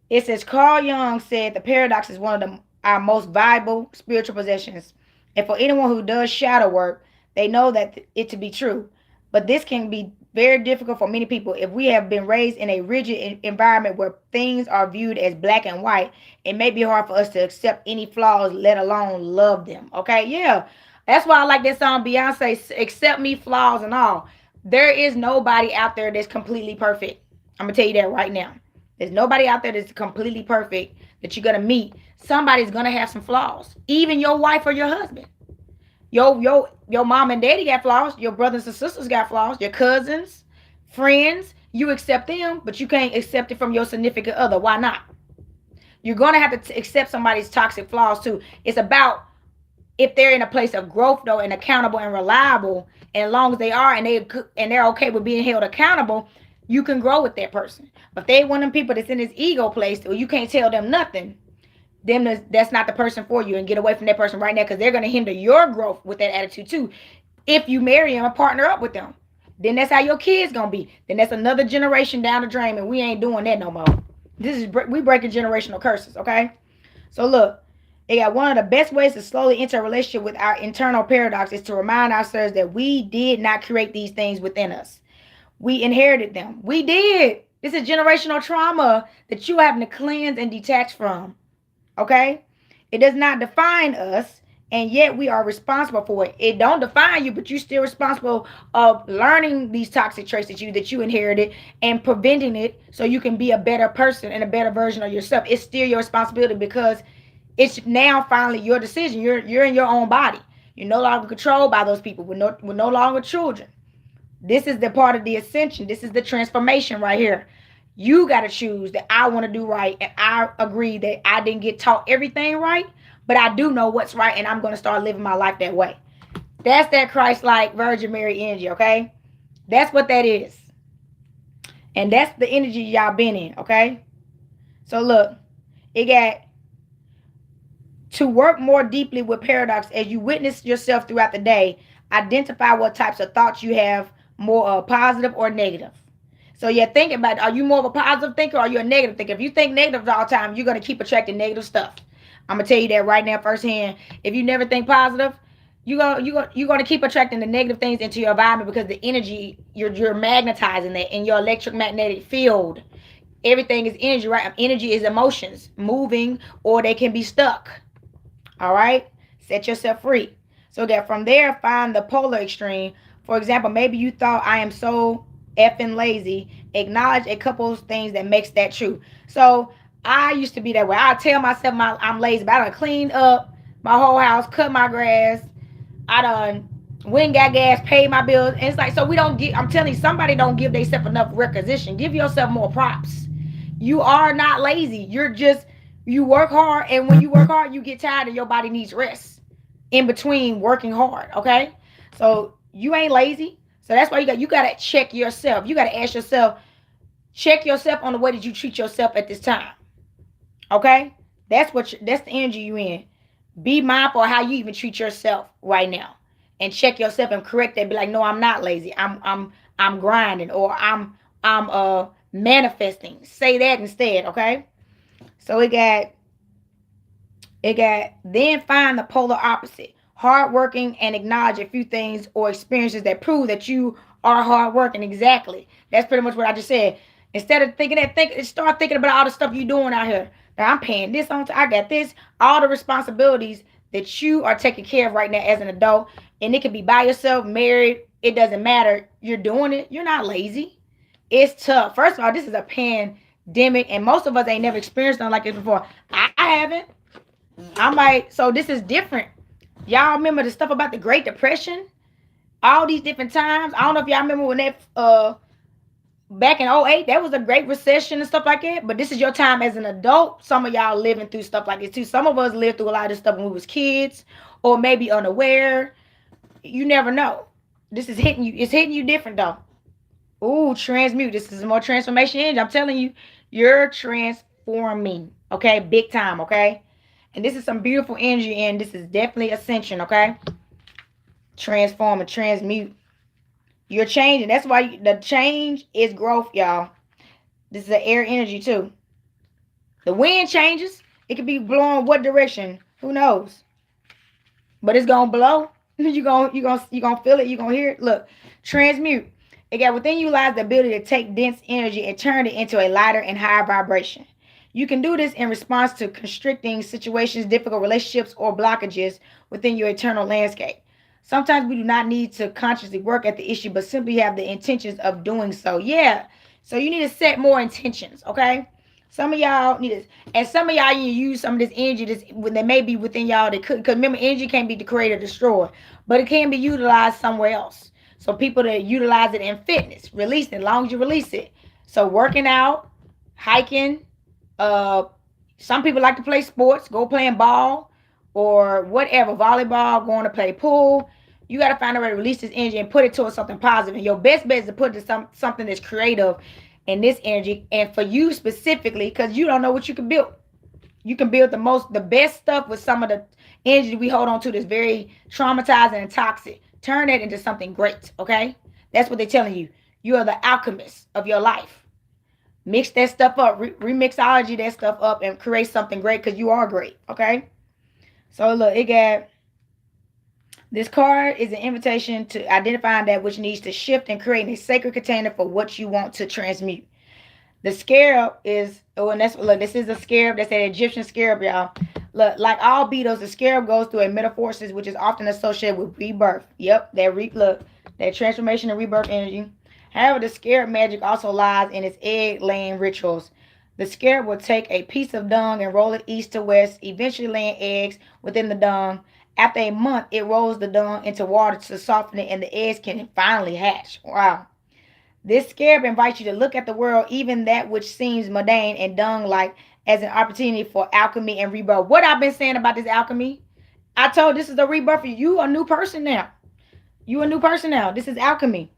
it says Carl Jung said the paradox is one of our most valuable spiritual possessions. And for anyone who does shadow work, they know that it to be true. But this can be very difficult for many people. If we have been raised in a rigid environment where things are viewed as black and white, it may be hard for us to accept any flaws, let alone love them. Okay, yeah. That's why I like that song, Beyonce, Accept Me, Flaws and All. There is nobody out there that's completely perfect. I'm going to tell you that right now. There's nobody out there that's completely perfect that you're going to meet. Somebody's going to have some flaws. Even your wife or your husband. Your mom and daddy got flaws. Your brothers and sisters got flaws. Your cousins, friends, you accept them, but you can't accept it from your significant other. Why not? You're going to have to accept somebody's toxic flaws too. It's about if they're in a place of growth though, and accountable and reliable, and as long as they are and they're okay with being held accountable, you can grow with that person. But if they one of them people that's in this ego place, or you can't tell them nothing, then that's not the person for you, and get away from that person right now, because they're going to hinder your growth with that attitude too. If you marry them and partner up with them, then that's how your kids going to be. Then that's another generation down the drain, and we ain't doing that no more. We breaking generational curses, okay? So look, They got one of the best ways to slowly enter a relationship with our internal paradox is to remind ourselves that we did not create these things within us. We inherited them. We did. This is generational trauma that you having to cleanse and detach from. Okay? It does not define us, and yet we are responsible for it. It don't define you, but you're still responsible of learning these toxic traits that you inherited and preventing it so you can be a better person and a better version of yourself. It's still your responsibility because it's now finally your decision. You're in your own body. You're no longer controlled by those people. We're no longer children. This is the part of the ascension. This is the transformation right here. You got to choose that I want to do right. And I agree that I didn't get taught everything right, but I do know what's right. And I'm going to start living my life that way. That's that Christ-like Virgin Mary energy, okay? That's what that is. And that's the energy y'all been in, okay? So look, it got to work more deeply with paradox as you witness yourself throughout the day. Identify what types of thoughts you have, more positive or negative. So you're thinking about, are you more of a positive thinker or are you a negative thinker? If you think negative all the time, you're going to keep attracting negative stuff. I'm going to tell you that right now firsthand. If you never think positive, you're going to keep attracting the negative things into your environment because the energy, you're magnetizing that in your electromagnetic field. Everything is energy, right? Energy is emotions moving or they can be stuck. All right? Set yourself free. So that from there, find the polar extreme. For example, maybe you thought I am so effing lazy. Acknowledge a couple of things that makes that true. So I used to be that way. I tell myself I'm lazy, but I done cleaned up my whole house, cut my grass. I done went and got gas, paid my bills. And it's like, so we don't get, I'm telling you, somebody don't give themselves enough recognition. Give yourself more props. You are not lazy. You work hard. And when you work hard, you get tired and your body needs rest in between working hard. Okay. So you ain't lazy. So that's why you got to check yourself. You got to ask yourself, check yourself on the way that you treat yourself at this time. Okay? That's the energy you in. Be mindful of how you even treat yourself right now. And check yourself and correct that. Be like, no, I'm not lazy. I'm grinding or I'm manifesting. Say that instead, okay? So it got then find the polar opposite. Hardworking and acknowledge a few things or experiences that prove that you are hardworking. Exactly. That's pretty much what I just said. Instead of thinking that, start thinking about all the stuff you're doing out here. Now I'm paying this on. I got this. All the responsibilities that you are taking care of right now as an adult, and it could be by yourself, married. It doesn't matter. You're doing it. You're not lazy. It's tough. First of all, this is a pandemic, and most of us ain't never experienced something like this before. I haven't. I'm like, so this is different. Y'all remember the stuff about the Great Depression? All these different times. I don't know if y'all remember when that back in '08, that was a great recession and stuff like that. But this is your time as an adult. Some of y'all living through stuff like this too. Some of us lived through a lot of this stuff when we was kids or maybe unaware. You never know. This is hitting you. It's hitting you different though. Ooh, transmute. This is more transformation energy. I'm telling you, you're transforming. Okay, big time. Okay. And this is some beautiful energy, and this is definitely ascension, okay? Transform and transmute. You're changing. That's why the change is growth, y'all. This is an air energy, too. The wind changes. It could be blowing what direction. Who knows? But it's going to blow. You're gonna feel it. You're going to hear it. Look, transmute. Again, within you lies the ability to take dense energy and turn it into a lighter and higher vibration. You can do this in response to constricting situations, difficult relationships, or blockages within your internal landscape. Sometimes we do not need to consciously work at the issue, but simply have the intentions of doing so. Yeah. So you need to set more intentions, okay? Some of y'all need this. And some of y'all, you use some of this energy when they may be within y'all. They could, because remember, energy can't be created or destroyed, but it can be utilized somewhere else. So people that utilize it in fitness, release it as long as you release it. So working out, hiking, some people like to play sports, go playing ball or whatever, volleyball, going to play pool. You got to find a way to release this energy and put it towards something positive. And your best bet is to put it to something that's creative in this energy. And for you specifically, because you don't know what you can build. You can build the best stuff with some of the energy we hold on to that's very traumatizing and toxic. Turn that into something great, okay? That's what they're telling you. You are the alchemist of your life. Mix that stuff up, remixology that stuff up and create something great because you are great, okay? So look, it got this card is an invitation to identifying that which needs to shift and creating a sacred container for what you want to transmute. The scarab is, oh, and that's, look, this is a scarab. That's an Egyptian scarab, y'all. Look, like all beetles, the scarab goes through a metamorphosis, which is often associated with rebirth. Yep, look, that transformation and rebirth energy. However, the scarab magic also lies in its egg laying rituals. The scarab will take a piece of dung and roll it east to west, eventually laying eggs within the dung. After a month, it rolls the dung into water to soften it, and the eggs can finally hatch. Wow. This scarab invites you to look at the world, even that which seems mundane and dung like, as an opportunity for alchemy and rebirth. What I've been saying about this alchemy, I told this is a rebirth for you. You a new person now. You a new person now. This is alchemy.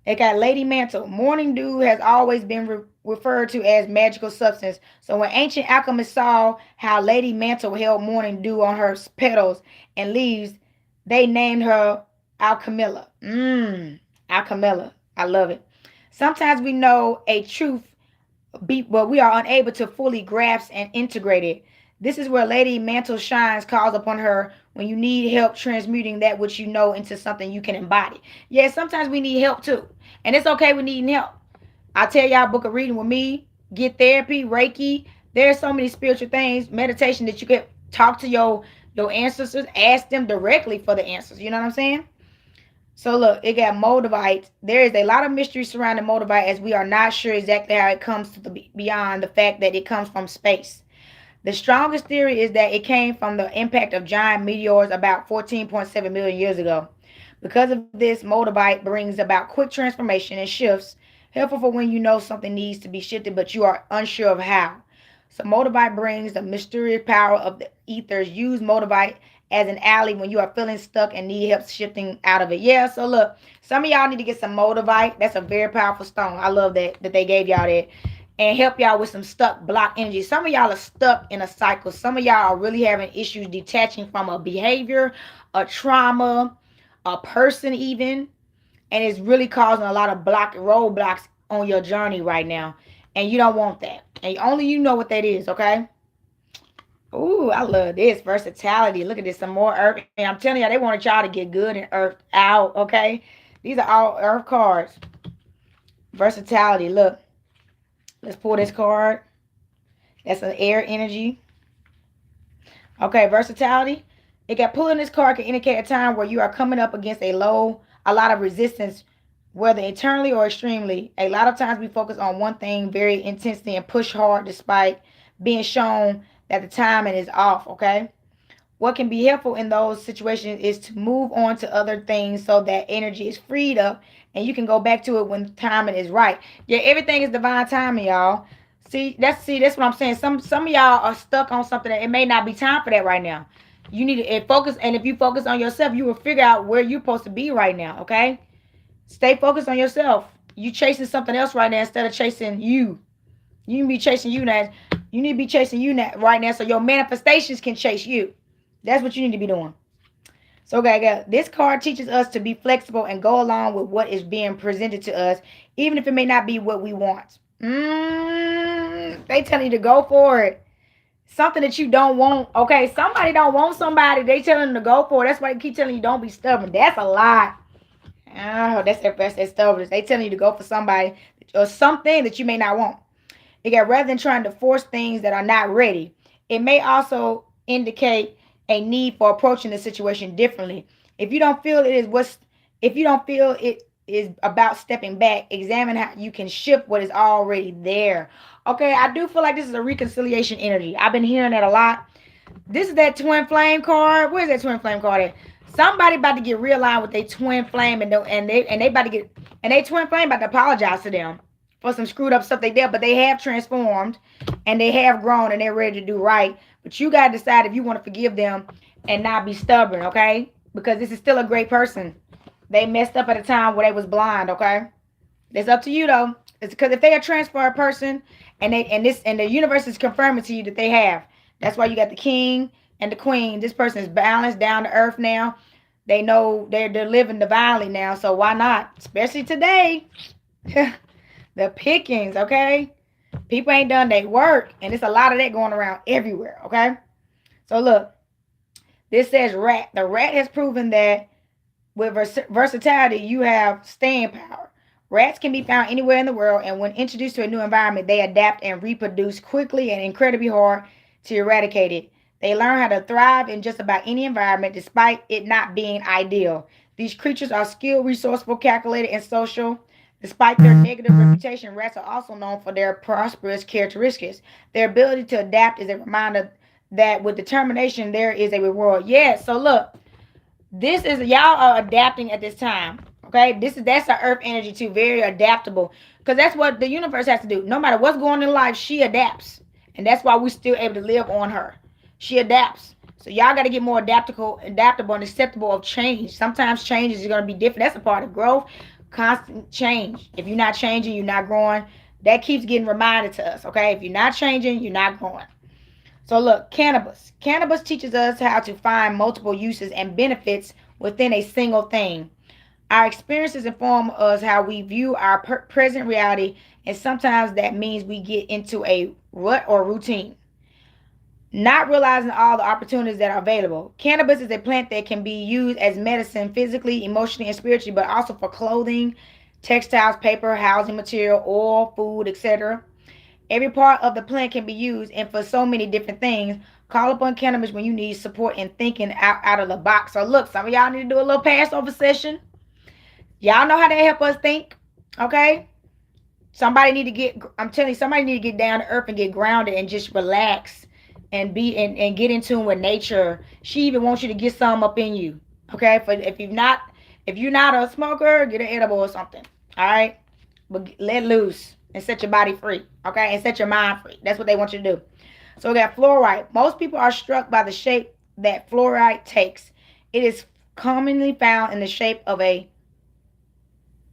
It got Lady Mantle. Morning dew has always been referred to as magical substance. So when ancient alchemists saw how Lady Mantle held morning dew on her petals and leaves, they named her Alchemilla. Alchemilla. I love it. Sometimes we know a truth, but we are unable to fully grasp and integrate it. This is where Lady Mantle shines, calls upon her when you need help transmuting that which you know into something you can embody. Yeah, sometimes we need help too. And it's okay with needing help. I tell y'all, book a reading with me, get therapy, Reiki. There's so many spiritual things, meditation that you can talk to your ancestors, ask them directly for the answers. You know what I'm saying? So look, it got moldavite. There is a lot of mystery surrounding moldavite, as we are not sure exactly how it comes to beyond the fact that it comes from space. The strongest theory is that it came from the impact of giant meteors about 14.7 million years ago. Because of this, moldavite brings about quick transformation and shifts, helpful for when you know something needs to be shifted but you are unsure of how. So moldavite brings the mysterious power of the ethers. Use moldavite as an ally when you are feeling stuck and need help shifting out of it. Yeah, so look, some of y'all need to get some moldavite. That's a very powerful stone. I love that they gave y'all that, and help y'all with some stuck block energy. Some of y'all are stuck in a cycle. Some of y'all are really having issues detaching from a behavior, a trauma, a person even, and it's really causing a lot of roadblocks on your journey right now. And you don't want that. And only you know what that is, okay? Ooh, I love this versatility. Look at this, some more earth. And I'm telling y'all, they wanted y'all to get good and earthed out, okay? These are all earth cards. Versatility. Look, let's pull this card. That's an air energy. Okay, versatility. It got pulling this card can indicate a time where you are coming up against a lot of resistance, whether internally or extremely. A lot of times we focus on one thing very intensely and push hard despite being shown that the timing is off, okay? What can be helpful in those situations is to move on to other things so that energy is freed up and you can go back to it when the timing is right. Yeah, everything is divine timing, y'all. See, that's what I'm saying. Some of y'all are stuck on something that it may not be time for that right now. You need to focus, and if you focus on yourself, you will figure out where you're supposed to be right now. Okay, stay focused on yourself. You chasing something else right now instead of chasing you. You need to be chasing you now. You need to be chasing you now, right now, so your manifestations can chase you. That's what you need to be doing. So, okay, this card teaches us to be flexible and go along with what is being presented to us, even if it may not be what we want. They tell you to go for it. Something that you don't want. Okay, somebody don't want somebody. They telling them to go for it. That's why they keep telling you don't be stubborn. That's a lie. Oh, that's stubbornness. They telling you to go for somebody or something that you may not want. Again, rather than trying to force things that are not ready, it may also indicate a need for approaching the situation differently. If you don't feel it is what's if you don't feel it is about stepping back, examine how you can shift what is already there. Okay, I do feel like this is a reconciliation energy. I've been hearing that a lot. This is that twin flame card. Where's that twin flame card at? Somebody about to get realigned with their twin flame, and they about to get, and they twin flame about to apologize to them for some screwed up stuff they did, but they have transformed and they have grown and they're ready to do right. But you gotta decide if you want to forgive them and not be stubborn, okay? Because this is still a great person. They messed up at a time where they was blind, okay? It's up to you though. It's because if they are a transferred person and the universe is confirming to you that they have. That's why you got the king and the queen. This person is balanced, down to earth now. They know they're living divinely now, so why not? Especially today. The pickings, okay? People ain't done their work, and it's a lot of that going around everywhere, okay? So look, This says rat. The rat has proven that with versatility, you have staying power. Rats can be found anywhere in the world, and when introduced to a new environment, they adapt and reproduce quickly and incredibly hard to eradicate it. They learn how to thrive in just about any environment, despite it not being ideal. These creatures are skilled, resourceful, calculated, and social. Despite their negative reputation, rats are also known for their prosperous characteristics. Their ability to adapt is a reminder that with determination, there is a reward. Yes, so look, this is y'all are adapting at this time. Okay, that's the earth energy too, very adaptable, because that's what the universe has to do. No matter what's going on in life, she adapts, and that's why we're still able to live on her. She adapts. So y'all got to get more adaptable and acceptable of change. Sometimes change is going to be different. That's a part of growth. Constant change. If you're not changing, you're not growing. That keeps getting reminded to us. Okay, if you're not changing, you're not growing. So look, cannabis. Cannabis teaches us how to find multiple uses and benefits within a single thing. Our experiences inform us how we view our present reality, and sometimes that means we get into a rut or routine, not realizing all the opportunities that are available. Cannabis is a plant that can be used as medicine physically, emotionally, and spiritually, but also for clothing, textiles, paper, housing material, oil, food, etc. Every part of the plant can be used, and for so many different things. Call upon cannabis when you need support in thinking out of the box. So look, some of y'all need to do a little Passover session. Y'all know how they help us think, okay? Somebody need to get. I'm telling you, somebody need to get down to earth and get grounded and just relax and and get in tune with nature. She even wants you to get some up in you, okay? For if you're not a smoker, get an edible or something. All right, but let loose and set your body free, okay? And set your mind free. That's what they want you to do. So we got fluorite. Most people are struck by the shape that fluorite takes. It is commonly found in the shape of a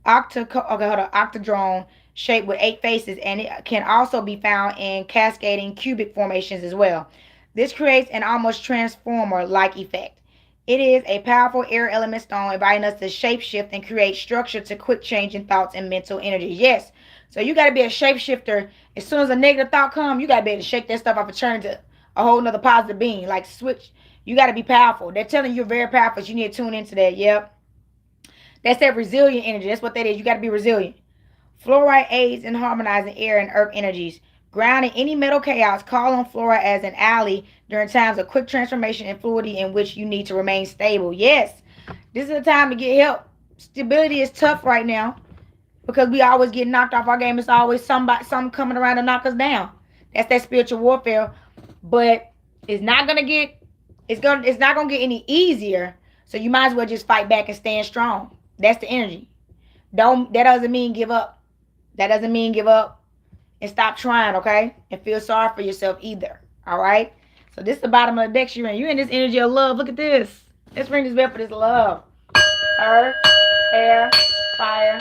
octahedron shape with 8 faces, and it can also be found in cascading cubic formations as well. This creates an almost transformer-like effect. It is a powerful air element stone, inviting us to shapeshift and create structure to quick change in thoughts and mental energy. Yes, so you got to be a shapeshifter. As soon as a negative thought comes, you got to be able to shake that stuff off and turn to a whole nother positive being. Like switch. You got to be powerful. They're telling you you're very powerful. So you need to tune into that. Yep. That's that resilient energy. That's what that is. You got to be resilient. Fluoride aids in harmonizing air and earth energies. Grounding any mental chaos, call on fluoride as an ally during times of quick transformation and fluidity in which you need to remain stable. Yes, this is a time to get help. Stability is tough right now because we always get knocked off our game. It's always something coming around to knock us down. That's that spiritual warfare. But it's not gonna get it's not gonna get any easier. So you might as well just fight back and stand strong. That's the energy. That doesn't mean give up. That doesn't mean give up and stop trying, okay? And feel sorry for yourself either. All right? So this is the bottom of the deck you're in. You're in this energy of love. Look at this. Let's ring this bell for this love. Earth, air, fire,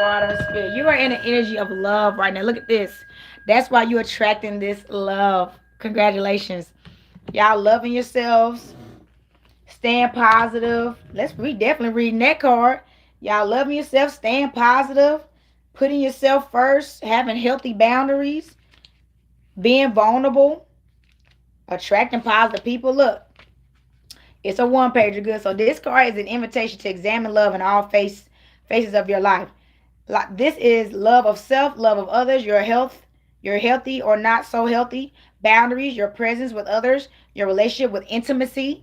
water, spirit. You are in an energy of love right now. Look at this. That's why you're attracting this love. Congratulations. Y'all loving yourselves. Staying positive. Definitely reading that card. Y'all loving yourself, staying positive, putting yourself first, having healthy boundaries, being vulnerable, attracting positive people. Look, it's a one pager good. So this card is an invitation to examine love in all faces of your life. Like this is love of self, love of others, your health, your healthy or not so healthy, boundaries, your presence with others, your relationship with intimacy.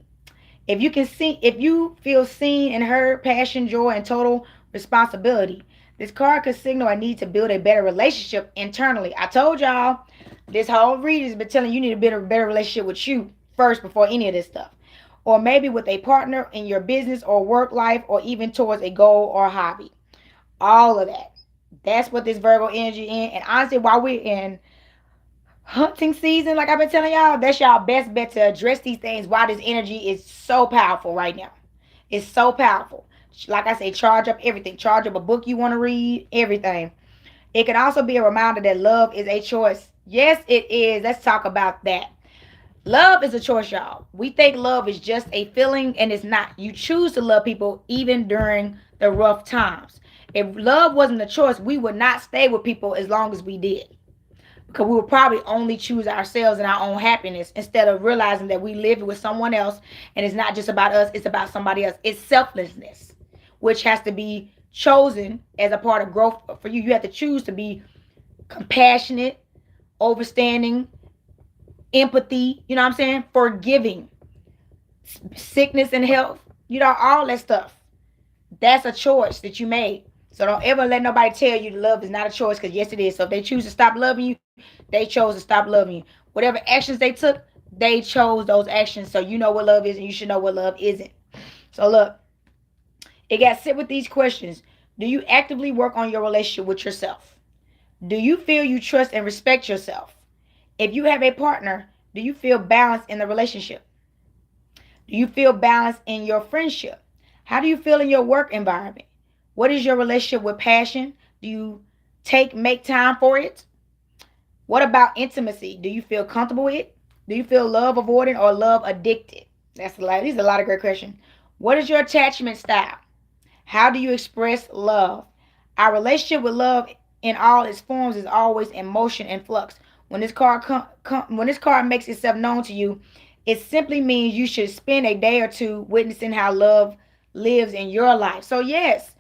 If you feel seen and heard, passion, joy, and total responsibility, this card could signal a need to build a better relationship internally. I told y'all, this whole reading has been telling you need to build a better relationship with you first before any of this stuff. Or maybe with a partner in your business or work life, or even towards a goal or a hobby. All of that. That's what this Virgo energy in. And honestly, while we're in hunting season, like I've been telling y'all, that's y'all best bet to address these things while this energy is so powerful right now. It's so powerful. Like I say, charge up everything. Charge up a book you want to read, everything. It can also be a reminder that love is a choice. Yes, it is. Let's talk about that. Love is a choice, y'all. We think love is just a feeling, and it's not. You choose to love people even during the rough times. If love wasn't a choice, we would not stay with people as long as we did. because we will probably only choose ourselves and our own happiness instead of realizing that we live with someone else, and it's not just about us, it's about somebody else. It's selflessness, which has to be chosen as a part of growth for you. You have to choose to be compassionate, overstanding, empathy, you know what I'm saying? Forgiving, sickness and health, all that stuff. That's a choice that you made. So don't ever let nobody tell you love is not a choice, because yes, it is. So if they choose to stop loving you, they chose to stop loving you. Whatever actions they took, they chose those actions. So you know what love is, and you should know what love isn't. So look, it got to sit with these questions. Do you actively work on your relationship with yourself? Do you feel you trust and respect yourself? If you have a partner, do you feel balanced in the relationship? Do you feel balanced in your friendship? How do you feel in your work environment? What is your relationship with passion? Do you make time for it? What about intimacy? Do you feel comfortable with it? Do you feel love avoidant or love addicted? These are a lot of great questions. What is your attachment style? How do you express love? Our relationship with love in all its forms is always in motion and flux. When this card makes itself known to you, it simply means you should spend a day or two witnessing how love lives in your life. So yes,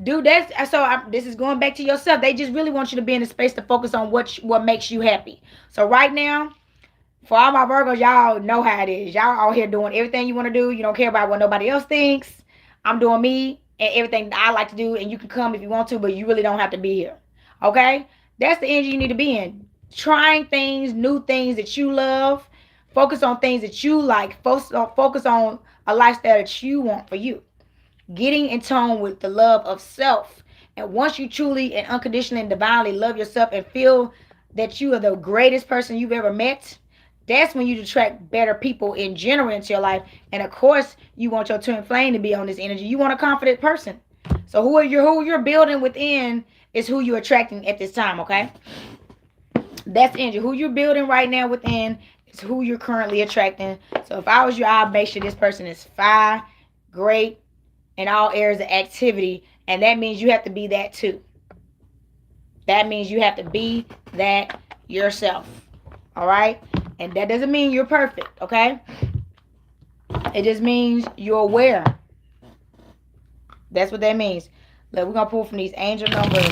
do that. This is going back to yourself. They just really want you to be in a space to focus on what makes you happy. So right now, for all my Virgos, y'all know how it is. Y'all out here doing everything you want to do. You don't care about what nobody else thinks. I'm doing me and everything that I like to do, and you can come if you want to, but you really don't have to be here. Okay? That's the energy you need to be in. Trying things, new things that you love. Focus on things that you like. Focus on a lifestyle that you want for you. Getting in tone with the love of self. And once you truly and unconditionally and divinely love yourself and feel that you are the greatest person you've ever met, that's when you attract better people in general into your life. And of course, you want your twin flame to be on this energy. You want a confident person. So who you're building within is who you're attracting at this time, okay? That's the energy. Who you're building right now within is who you're currently attracting. So if I was you, I'd make sure this person is fire, great, in all areas of activity. And that means you have to be that too. That means you have to be that yourself. All right? And that doesn't mean you're perfect, okay? It just means you're aware. That's what that means. Look, we're going to pull from these angel numbers.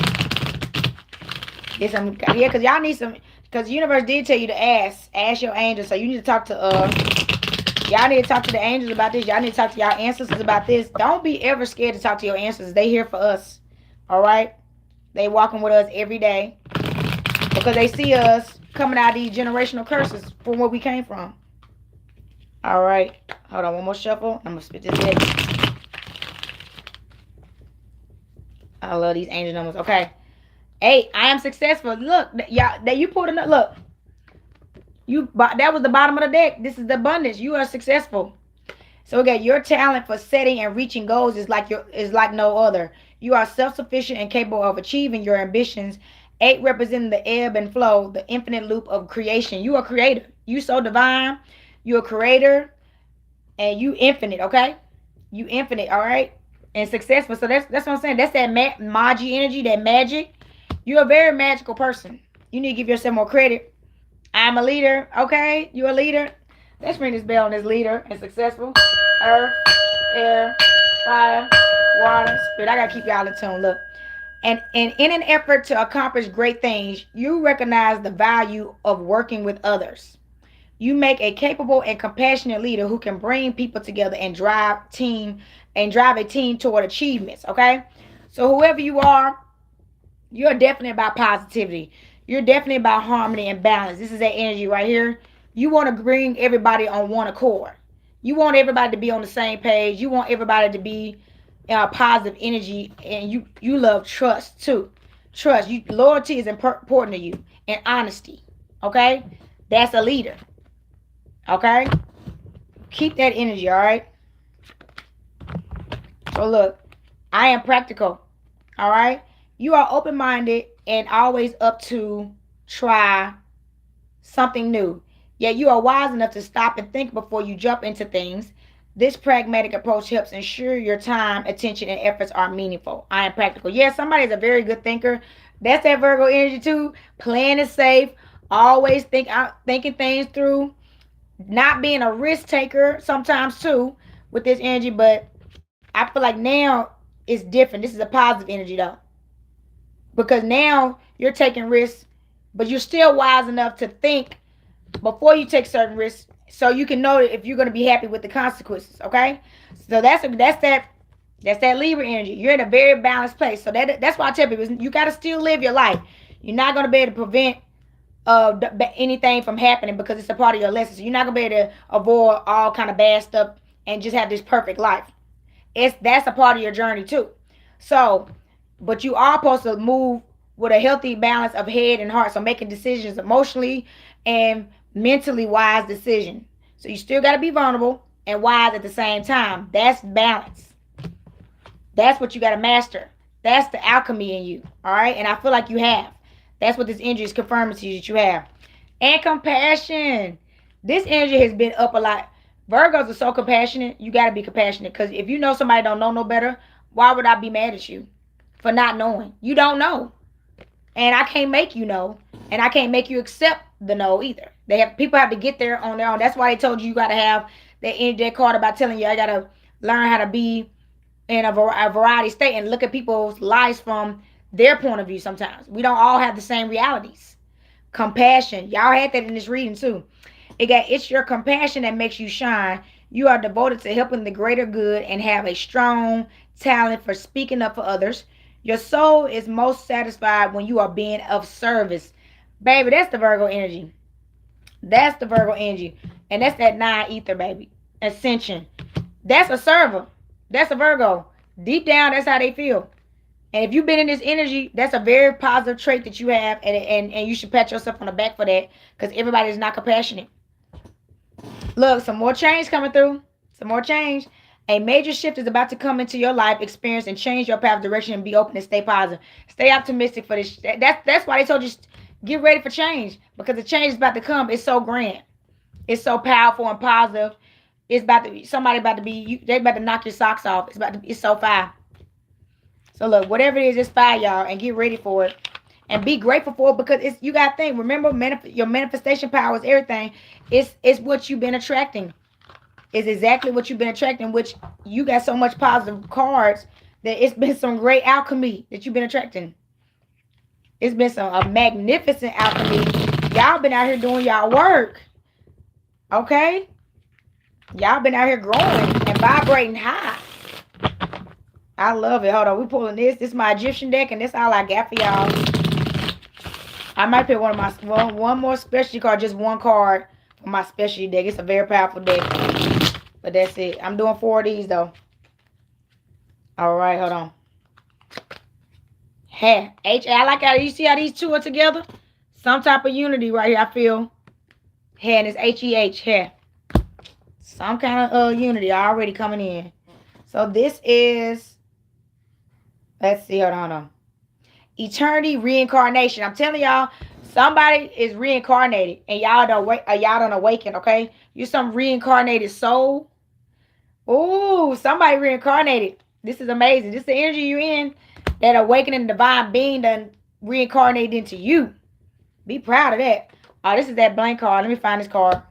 Get some, yeah, because y'all need some, because the universe did tell you to ask your angels. So you need to talk to, y'all need to talk to the angels about this. Y'all need to talk to y'all ancestors about this. Don't be ever scared to talk to your ancestors. They here for us, all right? They walking with us every day because they see us coming out of these generational curses from where we came from. All right. Hold on. One more shuffle. I'm going to spit this deck. I love these angel numbers. Okay. 8. I am successful. Look. Y'all, that you pulled another. Look. That was the bottom of the deck. This is the abundance. You are successful. So again, your talent for setting and reaching goals is like no other. You are self-sufficient and capable of achieving your ambitions. 8 representing the ebb and flow, the infinite loop of creation. You are creator. You so divine. You're a creator, and you infinite. Okay, you infinite. All right, and successful. So that's what I'm saying. That's that Magi energy, that magic. You're a very magical person. You need to give yourself more credit. I'm a leader. Okay, you're a leader. Let's ring this bell on this leader and successful. Earth, air, fire, water, spirit. I gotta keep y'all in tune. Look. And in an effort to accomplish great things, you recognize the value of working with others. You make a capable and compassionate leader who can bring people together and drive a team toward achievements. Okay? So whoever you are, you're definitely about positivity. You're definitely about harmony and balance. This is that energy right here. You want to bring everybody on one accord. You want everybody to be on the same page. You want everybody to be positive energy, and you love trust too. Trust. Loyalty is important to you, and honesty. Okay, that's a leader. Okay, keep that energy. All right. So look, I am practical. All right. You are open-minded and always up to try something new. Yet you are wise enough to stop and think before you jump into things. This pragmatic approach helps ensure your time, attention, and efforts are meaningful. I am practical. Yeah, somebody's a very good thinker. That's that Virgo energy too. Playing it safe, Always thinking things through, not being a risk taker sometimes too with this energy. But I feel like now it's different. This is a positive energy though, because now you're taking risks, but you're still wise enough to think before you take certain risks, so you can know if you're going to be happy with the consequences. Okay, so that's that Libra energy. You're in a very balanced place. So that's why I tell people you got to still live your life. You're not going to be able to prevent anything from happening because it's a part of your lesson. So you're not going to be able to avoid all kind of bad stuff and just have this perfect life. That's a part of your journey too. So, but you are supposed to move with a healthy balance of head and heart. So making decisions emotionally and mentally wise decision. So you still got to be vulnerable and wise at the same time. That's balance. That's what you got to master. That's the alchemy in you. All right. And I feel like you have. That's what this energy is confirming to you that you have. And compassion. This energy has been up a lot. Virgos are so compassionate. You got to be compassionate. Because if you know somebody don't know no better, why would I be mad at you for not knowing? You don't know. And I can't make you know. And I can't make you accept the no either. People have to get there on their own. That's why they told you got to have that card about telling you I got to learn how to be in a variety state and look at people's lives from their point of view sometimes. We don't all have the same realities. Compassion. Y'all had that in this reading too. It's your compassion that makes you shine. You are devoted to helping the greater good and have a strong talent for speaking up for others. Your soul is most satisfied when you are being of service. Baby, that's the Virgo energy. That's the Virgo energy. And that's that nine ether, baby. Ascension. That's a server. That's a Virgo. Deep down, that's how they feel. And if you've been in this energy, that's a very positive trait that you have. And you should pat yourself on the back for that. Because everybody is not compassionate. Look, some more change coming through. Some more change. A major shift is about to come into your life, experience, and change your path of direction and be open and stay positive. Stay optimistic for this. That's why they told you get ready for change. Because the change is about to come. It's so grand. It's so powerful and positive. It's about to be somebody about to be they about to knock your socks off. It's so fire. So look, whatever it is, it's fire, y'all, and get ready for it. And be grateful for it because you got to think. Remember, your manifestation power is everything. It's what you've been attracting. It's exactly what you've been attracting, which you got so much positive cards that it's been some great alchemy that you've been attracting. It's been a magnificent alchemy. Y'all been out here doing y'all work. Okay? Y'all been out here growing and vibrating high. I love it. Hold on. We pulling this. This is my Egyptian deck, and this all I got for y'all. I might pick one more specialty card, just one card for my specialty deck. It's a very powerful deck. But that's it. I'm doing 4 of these, though. All right. Hold on. Hey, H. I like how you see how these two are together? Some type of unity right here, I feel. Hey, and it's H-E-H. Hey. Some kind of unity already coming in. So this is, let's see, hold on. Eternity reincarnation. I'm telling y'all, somebody is reincarnated and y'all don't awaken, okay? You're some reincarnated soul. Ooh, somebody reincarnated. This is amazing. This is the energy you're in. That awakening divine being done reincarnated into you. Be proud of that. Oh, this is that blank card. Let me find this card.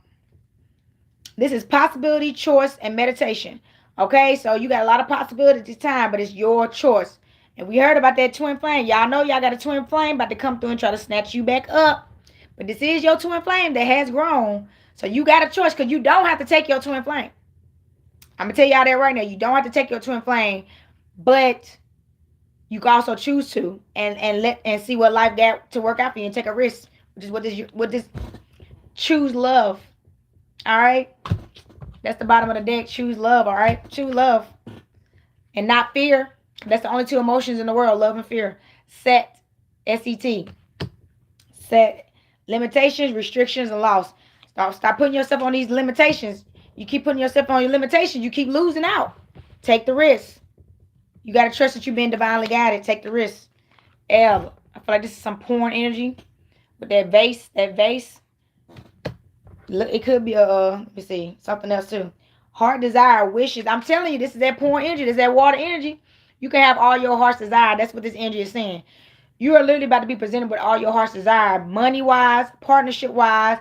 This is possibility, choice, and meditation. Okay, so you got a lot of possibilities this time, but it's your choice. And we heard about that twin flame. Y'all know y'all got a twin flame about to come through and try to snatch you back up. But this is your twin flame that has grown. So you got a choice because you don't have to take your twin flame. I'm going to tell y'all that right now. You don't have to take your twin flame, but you can also choose to and see what life got to work out for you and take a risk, which is what this choose love. All right, that's the bottom of the deck. Choose love. All right, choose love and not fear. That's the only two emotions in the world: love and fear. Set, S-E-T. Set limitations, restrictions, and loss. Stop putting yourself on these limitations. You keep putting yourself on your limitations, you keep losing out. Take the risk. You got to trust that you've been divinely guided. Take the risk. L. I feel like this is some porn energy with that vase. That vase. Look, it could be let me see, something else too. Heart desire, wishes. I'm telling you, this is that porn energy. This is that water energy. You can have all your heart's desire. That's what this energy is saying. You are literally about to be presented with all your heart's desire, money wise, partnership wise,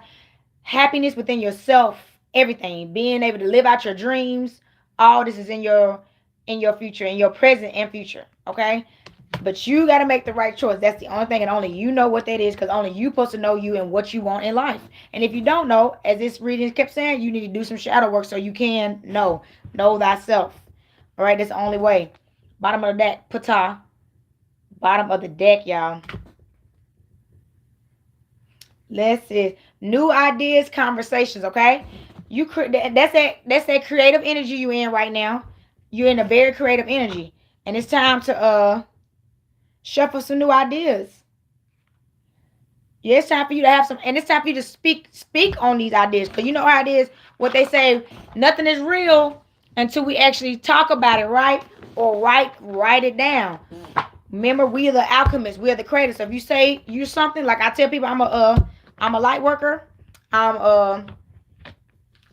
happiness within yourself, everything. Being able to live out your dreams. All this is in your future, in your present and future. Okay? But you got to make the right choice. That's the only thing, and only you know what that is, because only you supposed to know you and what you want in life. And if you don't know, as this reading kept saying, you need to do some shadow work so you can know thyself. All right, that's the only way. Bottom of the deck, pata. Bottom of the deck, y'all. Let's see. New ideas, conversations. Okay, that's that creative energy you in right now. You're in a very creative energy, and it's time to shuffle some new ideas. Yeah, it's time for you to have some, and it's time for you to speak on these ideas. Cause you know how it is. What they say, nothing is real until we actually talk about it, right? Or write it down. Remember, we are the alchemists. We are the creators. So if you say you something, like I tell people, I'm a light worker. I'm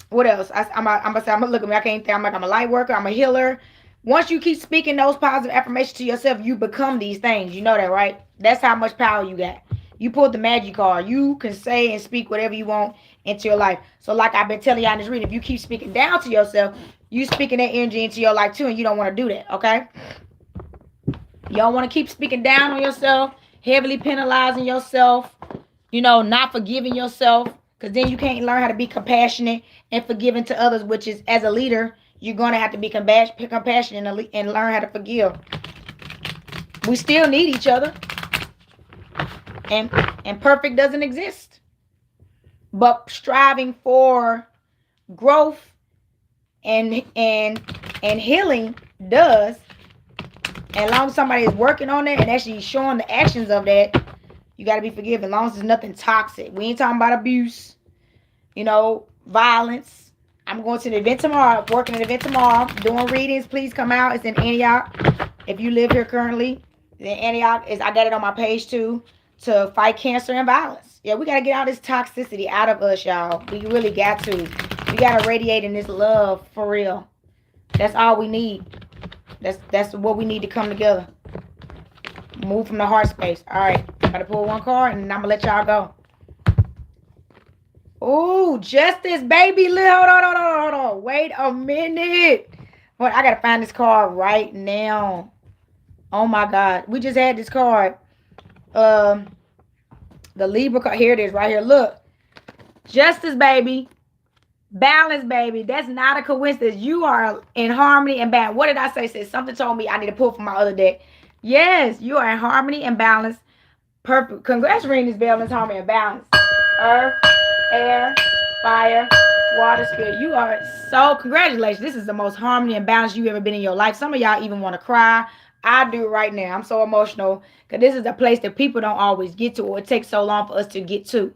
what else? I'm gonna look at me. I can't think. I'm a light worker. I'm a healer. Once you keep speaking those positive affirmations to yourself, you become these things. You know that, right? That's how much power you got. You pulled the magic card. You can say and speak whatever you want into your life. So, like I've been telling y'all in this reading, if you keep speaking down to yourself, you speaking that energy into your life too, and you don't want to do that. Okay? You don't want to keep speaking down on yourself, heavily penalizing yourself, not forgiving yourself, because then you can't learn how to be compassionate and forgiving to others, which is, as a leader, you're going to have to be compassionate and learn how to forgive. We still need each other, and perfect doesn't exist, but striving for growth and healing does. And as long as somebody is working on that and actually showing the actions of that, you got to be forgiven. As long as there's nothing toxic. We ain't talking about abuse, violence. I'm going to an event tomorrow, working an event tomorrow, doing readings. Please come out. It's in Antioch. If you live here currently, in Antioch, I got it on my page too, to fight cancer and violence. Yeah, we got to get all this toxicity out of us, y'all. We really got to. We got to radiate in this love for real. That's all we need. That's what we need to come together. Move from the heart space. All right. Gotta pull one card and I'm gonna let y'all go. Oh, justice, baby. Hold on. Wait a minute. Well, I gotta find this card right now. Oh my God. We just had this card. The Libra card. Here it is, right here. Look. Justice, baby. Balance, baby. That's not a coincidence. You are in harmony and balance. What did I say? Sis? Something told me I need to pull from my other deck. Yes, you are in harmony and balance. Perfect. Congratulations, balance, harmony, and balance. Earth, air, fire, water, spirit. You are so, congratulations. This is the most harmony and balance you ever been in your life. Some of y'all even want to cry. I do right now. I'm so emotional because this is a place that people don't always get to, or it takes so long for us to get to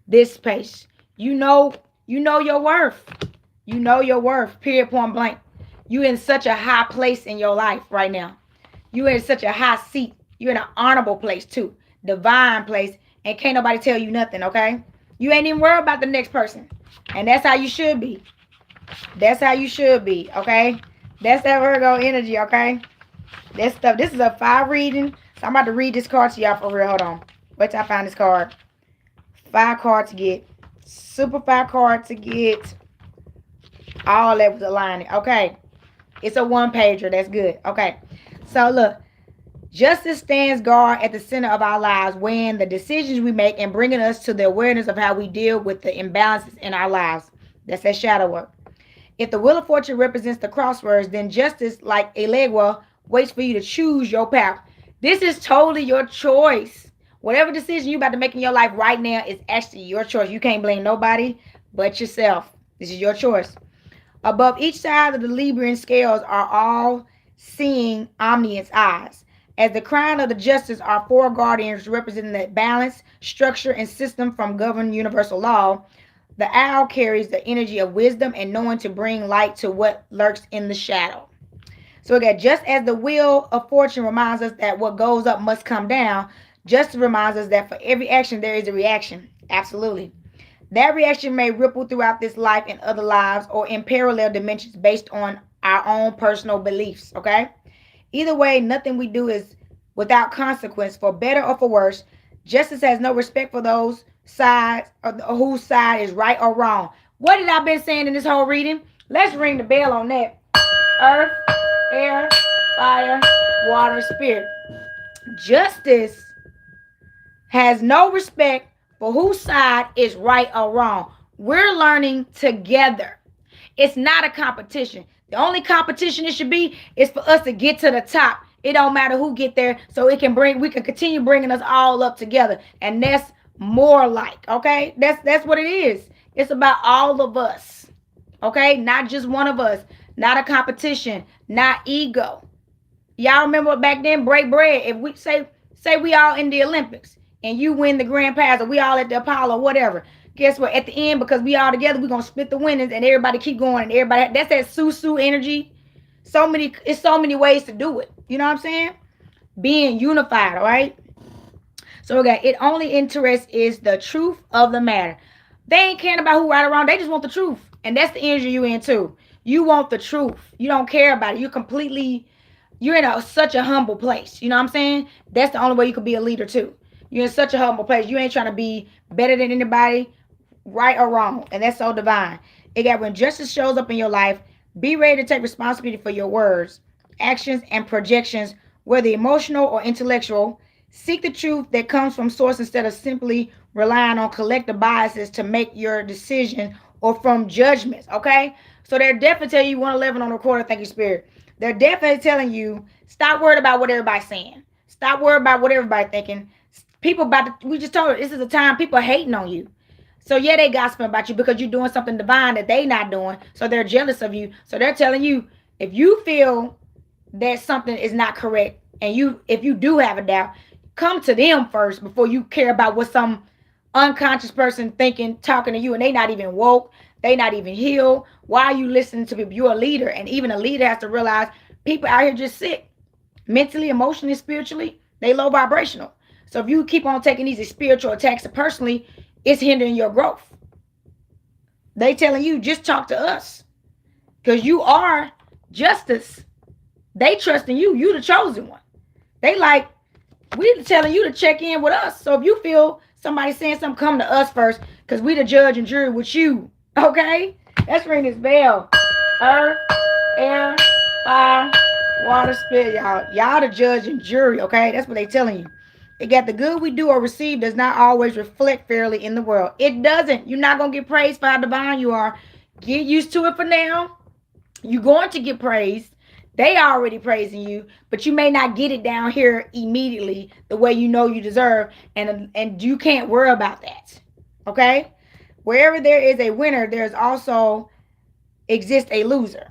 this place. You know your worth. You know your worth. Period, point blank. You in such a high place in your life right now. You in such a high seat. You're in an honorable place too. Divine place. And can't nobody tell you nothing, okay? You ain't even worried about the next person. And that's how you should be. That's how you should be, okay? That's that Virgo energy, okay? That stuff. This is a 5 reading. So I'm about to read this card to y'all for real. Hold on. Wait till I find this card. 5 cards to get. Super 5 card to get. All levels aligning. Okay. It's a 1-pager. That's good. Okay. So look. Justice stands guard at the center of our lives, weighing the decisions we make and bringing us to the awareness of how we deal with the imbalances in our lives. That's that shadow work. If the Wheel of Fortune represents the crossroads, then justice, like a legua, waits for you to choose your path. This is totally your choice. Whatever decision you're about to make in your life right now is actually your choice. You can't blame nobody but yourself. This is your choice. Above each side of the Libran scales are all seeing omniscient eyes. As the crown of the justice are 4 guardians representing the balance, structure, and system from governed universal law. The owl carries the energy of wisdom and knowing to bring light to what lurks in the shadow. So again, just as the wheel of fortune reminds us that what goes up must come down, justice reminds us that for every action there is a reaction. Absolutely. That reaction may ripple throughout this life and other lives or in parallel dimensions based on our own personal beliefs, okay? Either way, nothing we do is without consequence, for better or for worse. Justice has no respect for those sides or whose side is right or wrong. What did I been saying in this whole reading? Let's ring the bell on that. Earth, air, fire, water, spirit. Justice has no respect for whose side is right or wrong. We're learning together. It's not a competition. The only competition it should be is for us to get to the top. It don't matter who get there, so we can continue bringing us all up together, and that's more like, okay? That's what it is. It's about all of us, okay? Not just one of us. Not a competition. Not ego. Y'all remember back then, break bread. If we say we all in the Olympics and you win the grand prize, or we all at the Apollo, whatever. Guess what? At the end, because we all together, we're gonna split the winnings and everybody keep going, and everybody, that's that Susu energy. It's so many ways to do it. You know what I'm saying? Being unified, all right? So okay, it only interest is the truth of the matter. They ain't caring about who right or wrong. They just want the truth. And that's the energy you in too. You want the truth. You don't care about it. You're in such a humble place. You know what I'm saying? That's the only way you could be a leader too. You're in such a humble place. You ain't trying to be better than anybody, right or wrong. And that's so divine. It got when justice shows up in your life, be ready to take responsibility for your words, actions, and projections, whether emotional or intellectual. Seek the truth that comes from source instead of simply relying on collective biases to make your decision or from judgments. Okay? So they're definitely telling you 111 on the recorder, thank you, Spirit. They're definitely telling you, stop worried about what everybody's saying. Stop worried about what everybody's thinking. We just told her, this is a time people are hating on you. So yeah, they gossiping about you because you're doing something divine that they not doing. So they're jealous of you. So they're telling you, if you feel that something is not correct, and if you do have a doubt, come to them first before you care about what some unconscious person thinking, talking to you, and they not even woke, they not even healed. Why are you listening to people? You're a leader, and even a leader has to realize people out here just sick, mentally, emotionally, spiritually. They low vibrational. So if you keep on taking these spiritual attacks personally, it's hindering your growth. They telling you, just talk to us, because you are justice. They trusting you. You the chosen one. They like, we telling you to check in with us. So if you feel somebody saying something, come to us first, because we the judge and jury with you. Okay? Let's ring this bell. Earth, air, fire, water, spirit, y'all. Y'all the judge and jury, okay? That's what they telling you. They got the good we do or receive does not always reflect fairly in the world. It doesn't. You're not going to get praised for how divine you are. Get used to it for now. You're going to get praised. They already praising you, but you may not get it down here immediately the way you know you deserve, and you can't worry about that. Okay? Wherever there is a winner, there's also exists a loser.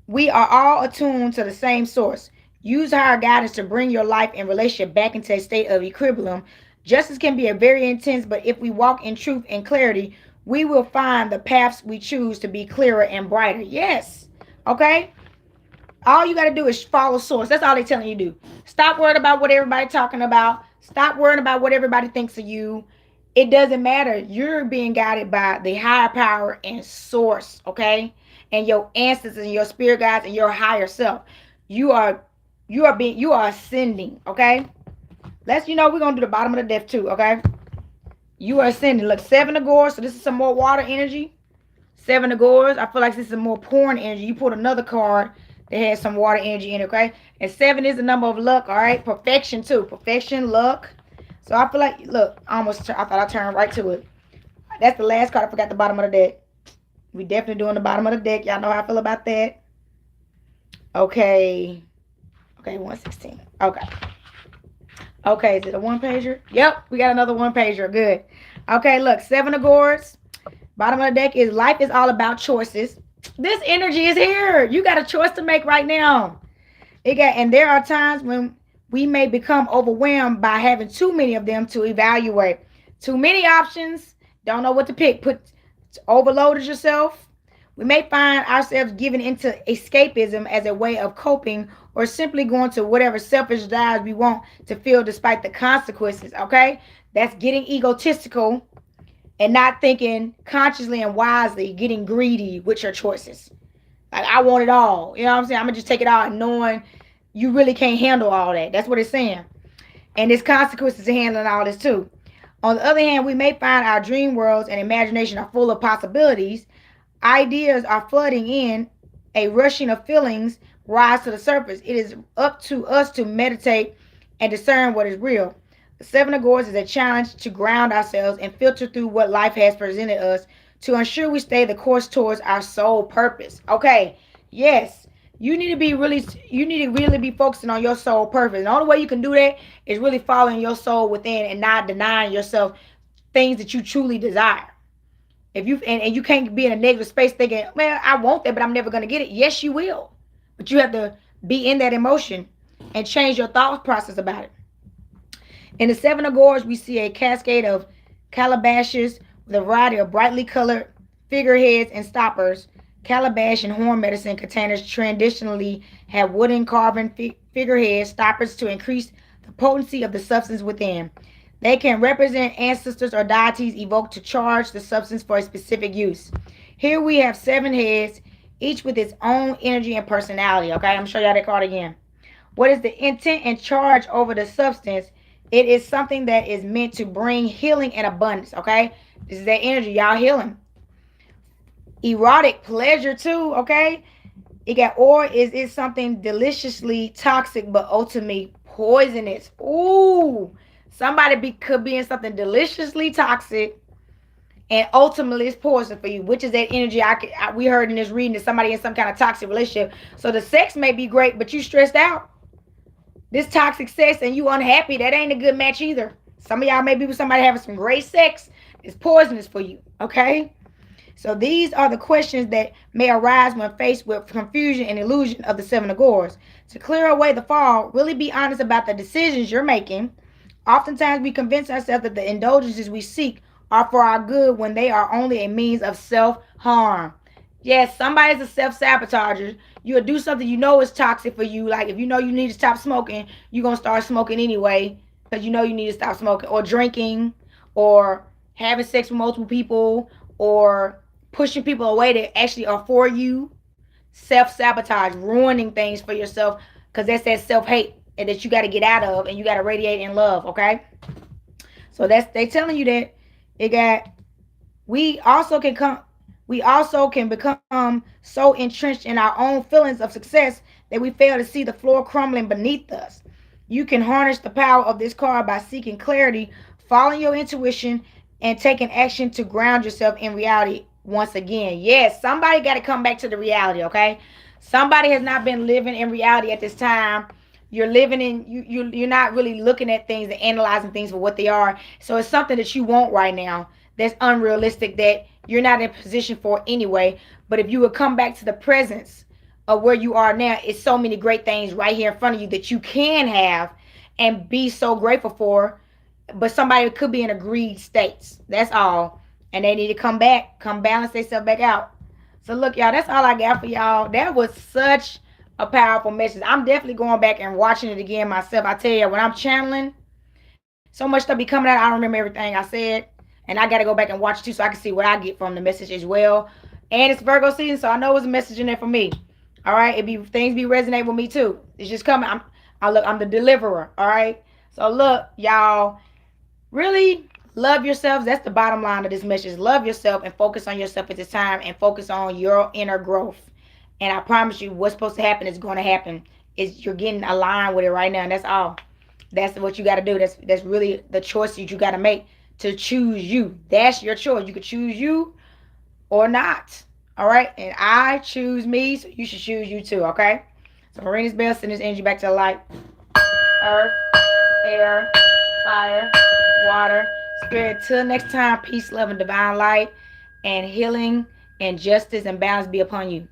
We are all attuned to the same source. Use higher guidance to bring your life and relationship back into a state of equilibrium. Justice can be a very intense, but if we walk in truth and clarity, we will find the paths we choose to be clearer and brighter. Yes. Okay? All you got to do is follow source. That's all they're telling you to do. Stop worrying about what everybody's talking about. Stop worrying about what everybody thinks of you. It doesn't matter. You're being guided by the higher power and source, okay? And your ancestors and your spirit guides and your higher self. You are ascending, okay? We're gonna do the bottom of the deck too, okay? You are ascending. Look, 7 of Gourds. So this is some more water energy. 7 of Gourds. I feel like this is more pouring energy. You pulled another card that has some water energy in it, okay? And 7 is the number of luck, all right? Perfection too. Perfection, luck. So I feel like, look, I thought I turned right to it. That's the last card. I forgot the bottom of the deck. We definitely doing the bottom of the deck. Y'all know how I feel about that. Okay. Okay, 116. Okay. Okay, is it a one pager? Yep, we got another one pager. Good. Okay, look, 7 of Gourds. Bottom of the deck is life is all about choices. This energy is here. You got a choice to make right now. And there are times when we may become overwhelmed by having too many of them to evaluate. Too many options. Don't know what to pick. Overloaded yourself. We may find ourselves giving into escapism as a way of coping, or simply going to whatever selfish desires we want to feel despite the consequences, okay? That's getting egotistical and not thinking consciously and wisely, getting greedy with your choices. Like, I want it all. You know what I'm saying? I'm going to just take it all and knowing you really can't handle all that. That's what it's saying. And there's consequences to handling all this too. On the other hand, we may find our dream worlds and imagination are full of possibilities. Ideas are flooding in, a rushing of feelings rise to the surface. It is up to us to meditate and discern what is real. The Seven of Swords is a challenge to ground ourselves and filter through what life has presented us to ensure we stay the course towards our soul purpose. Okay, yes, you need to really be focusing on your soul purpose. And the only way you can do that is really following your soul within and not denying yourself things that you truly desire. If you and you can't be in a negative space thinking, man, I want that, but I'm never gonna get it. Yes, you will. But you have to be in that emotion and change your thought process about it. In the Seven of Swords, we see a cascade of calabashes with a variety of brightly colored figureheads and stoppers. Calabash and horn medicine containers traditionally have wooden carving figurehead stoppers to increase the potency of the substance within. They can represent ancestors or deities evoked to charge the substance for a specific use. Here we have seven heads, each with its own energy and personality. Okay, I'm gonna show y'all that card again. What is the intent and charge over the substance? It is something that is meant to bring healing and abundance. Okay, this is that energy, y'all healing. Erotic pleasure too. Okay, it got or is something deliciously toxic but ultimately poisonous. Ooh, somebody could be in something deliciously toxic and ultimately it's poison for you, which is that energy we heard in this reading that somebody in some kind of toxic relationship. So the sex may be great, but you stressed out. This toxic sex and you unhappy, that ain't a good match either. Some of y'all may be with somebody having some great sex. It's poisonous for you, okay? So these are the questions that may arise when faced with confusion and illusion of the Seven of Swords. To clear away the fog, really be honest about the decisions you're making. Oftentimes we convince ourselves that the indulgences we seek are for our good when they are only a means of self-harm. Yes, somebody's a self-sabotager. You'll do something you know is toxic for you. Like if you know you need to stop smoking, you're going to start smoking anyway because you know you need to stop smoking. Or drinking, or having sex with multiple people, or pushing people away that actually are for you. Self-sabotage, ruining things for yourself because that's that self-hate and that you got to get out of and you got to radiate in love, okay? So that's they telling you that it got we also can come we also can become so entrenched in our own feelings of success that we fail to see the floor crumbling beneath us. You can harness the power of this card by seeking clarity, following your intuition, and taking action to ground yourself in reality once again. Yes, somebody got to come back to the reality, okay? Somebody has not been living in reality at this time. You're living in you're not really looking at things and analyzing things for what they are. So it's something that you want right now that's unrealistic that you're not in position for anyway. But if you would come back to the presence of where you are now, it's so many great things right here in front of you that you can have and be so grateful for. But somebody could be in a greed states. That's all. And they need to come back, come balance themselves back out. So look, y'all, that's all I got for y'all. That was such a powerful message. I'm definitely going back and watching it again myself. I tell you, when I'm channeling, so much stuff be coming out, I don't remember everything I said. And I got to go back and watch it too so I can see what I get from the message as well. And it's Virgo season, so I know it's a message in there for me. All right, things be resonating with me too. It's just coming. I'm the deliverer. All right. So look, y'all, really love yourselves. That's the bottom line of this message. Love yourself and focus on yourself at this time and focus on your inner growth. And I promise you, what's supposed to happen is going to happen. Is you're getting aligned with it right now, and that's all. That's what you got to do. That's really the choice that you got to make to choose you. That's your choice. You could choose you or not. All right, and I choose me, so you should choose you too. Okay. So Marina's Bell, send this energy back to the light. Earth, air, fire, water, spirit. Till next time, peace, love, and divine light, and healing and justice and balance be upon you.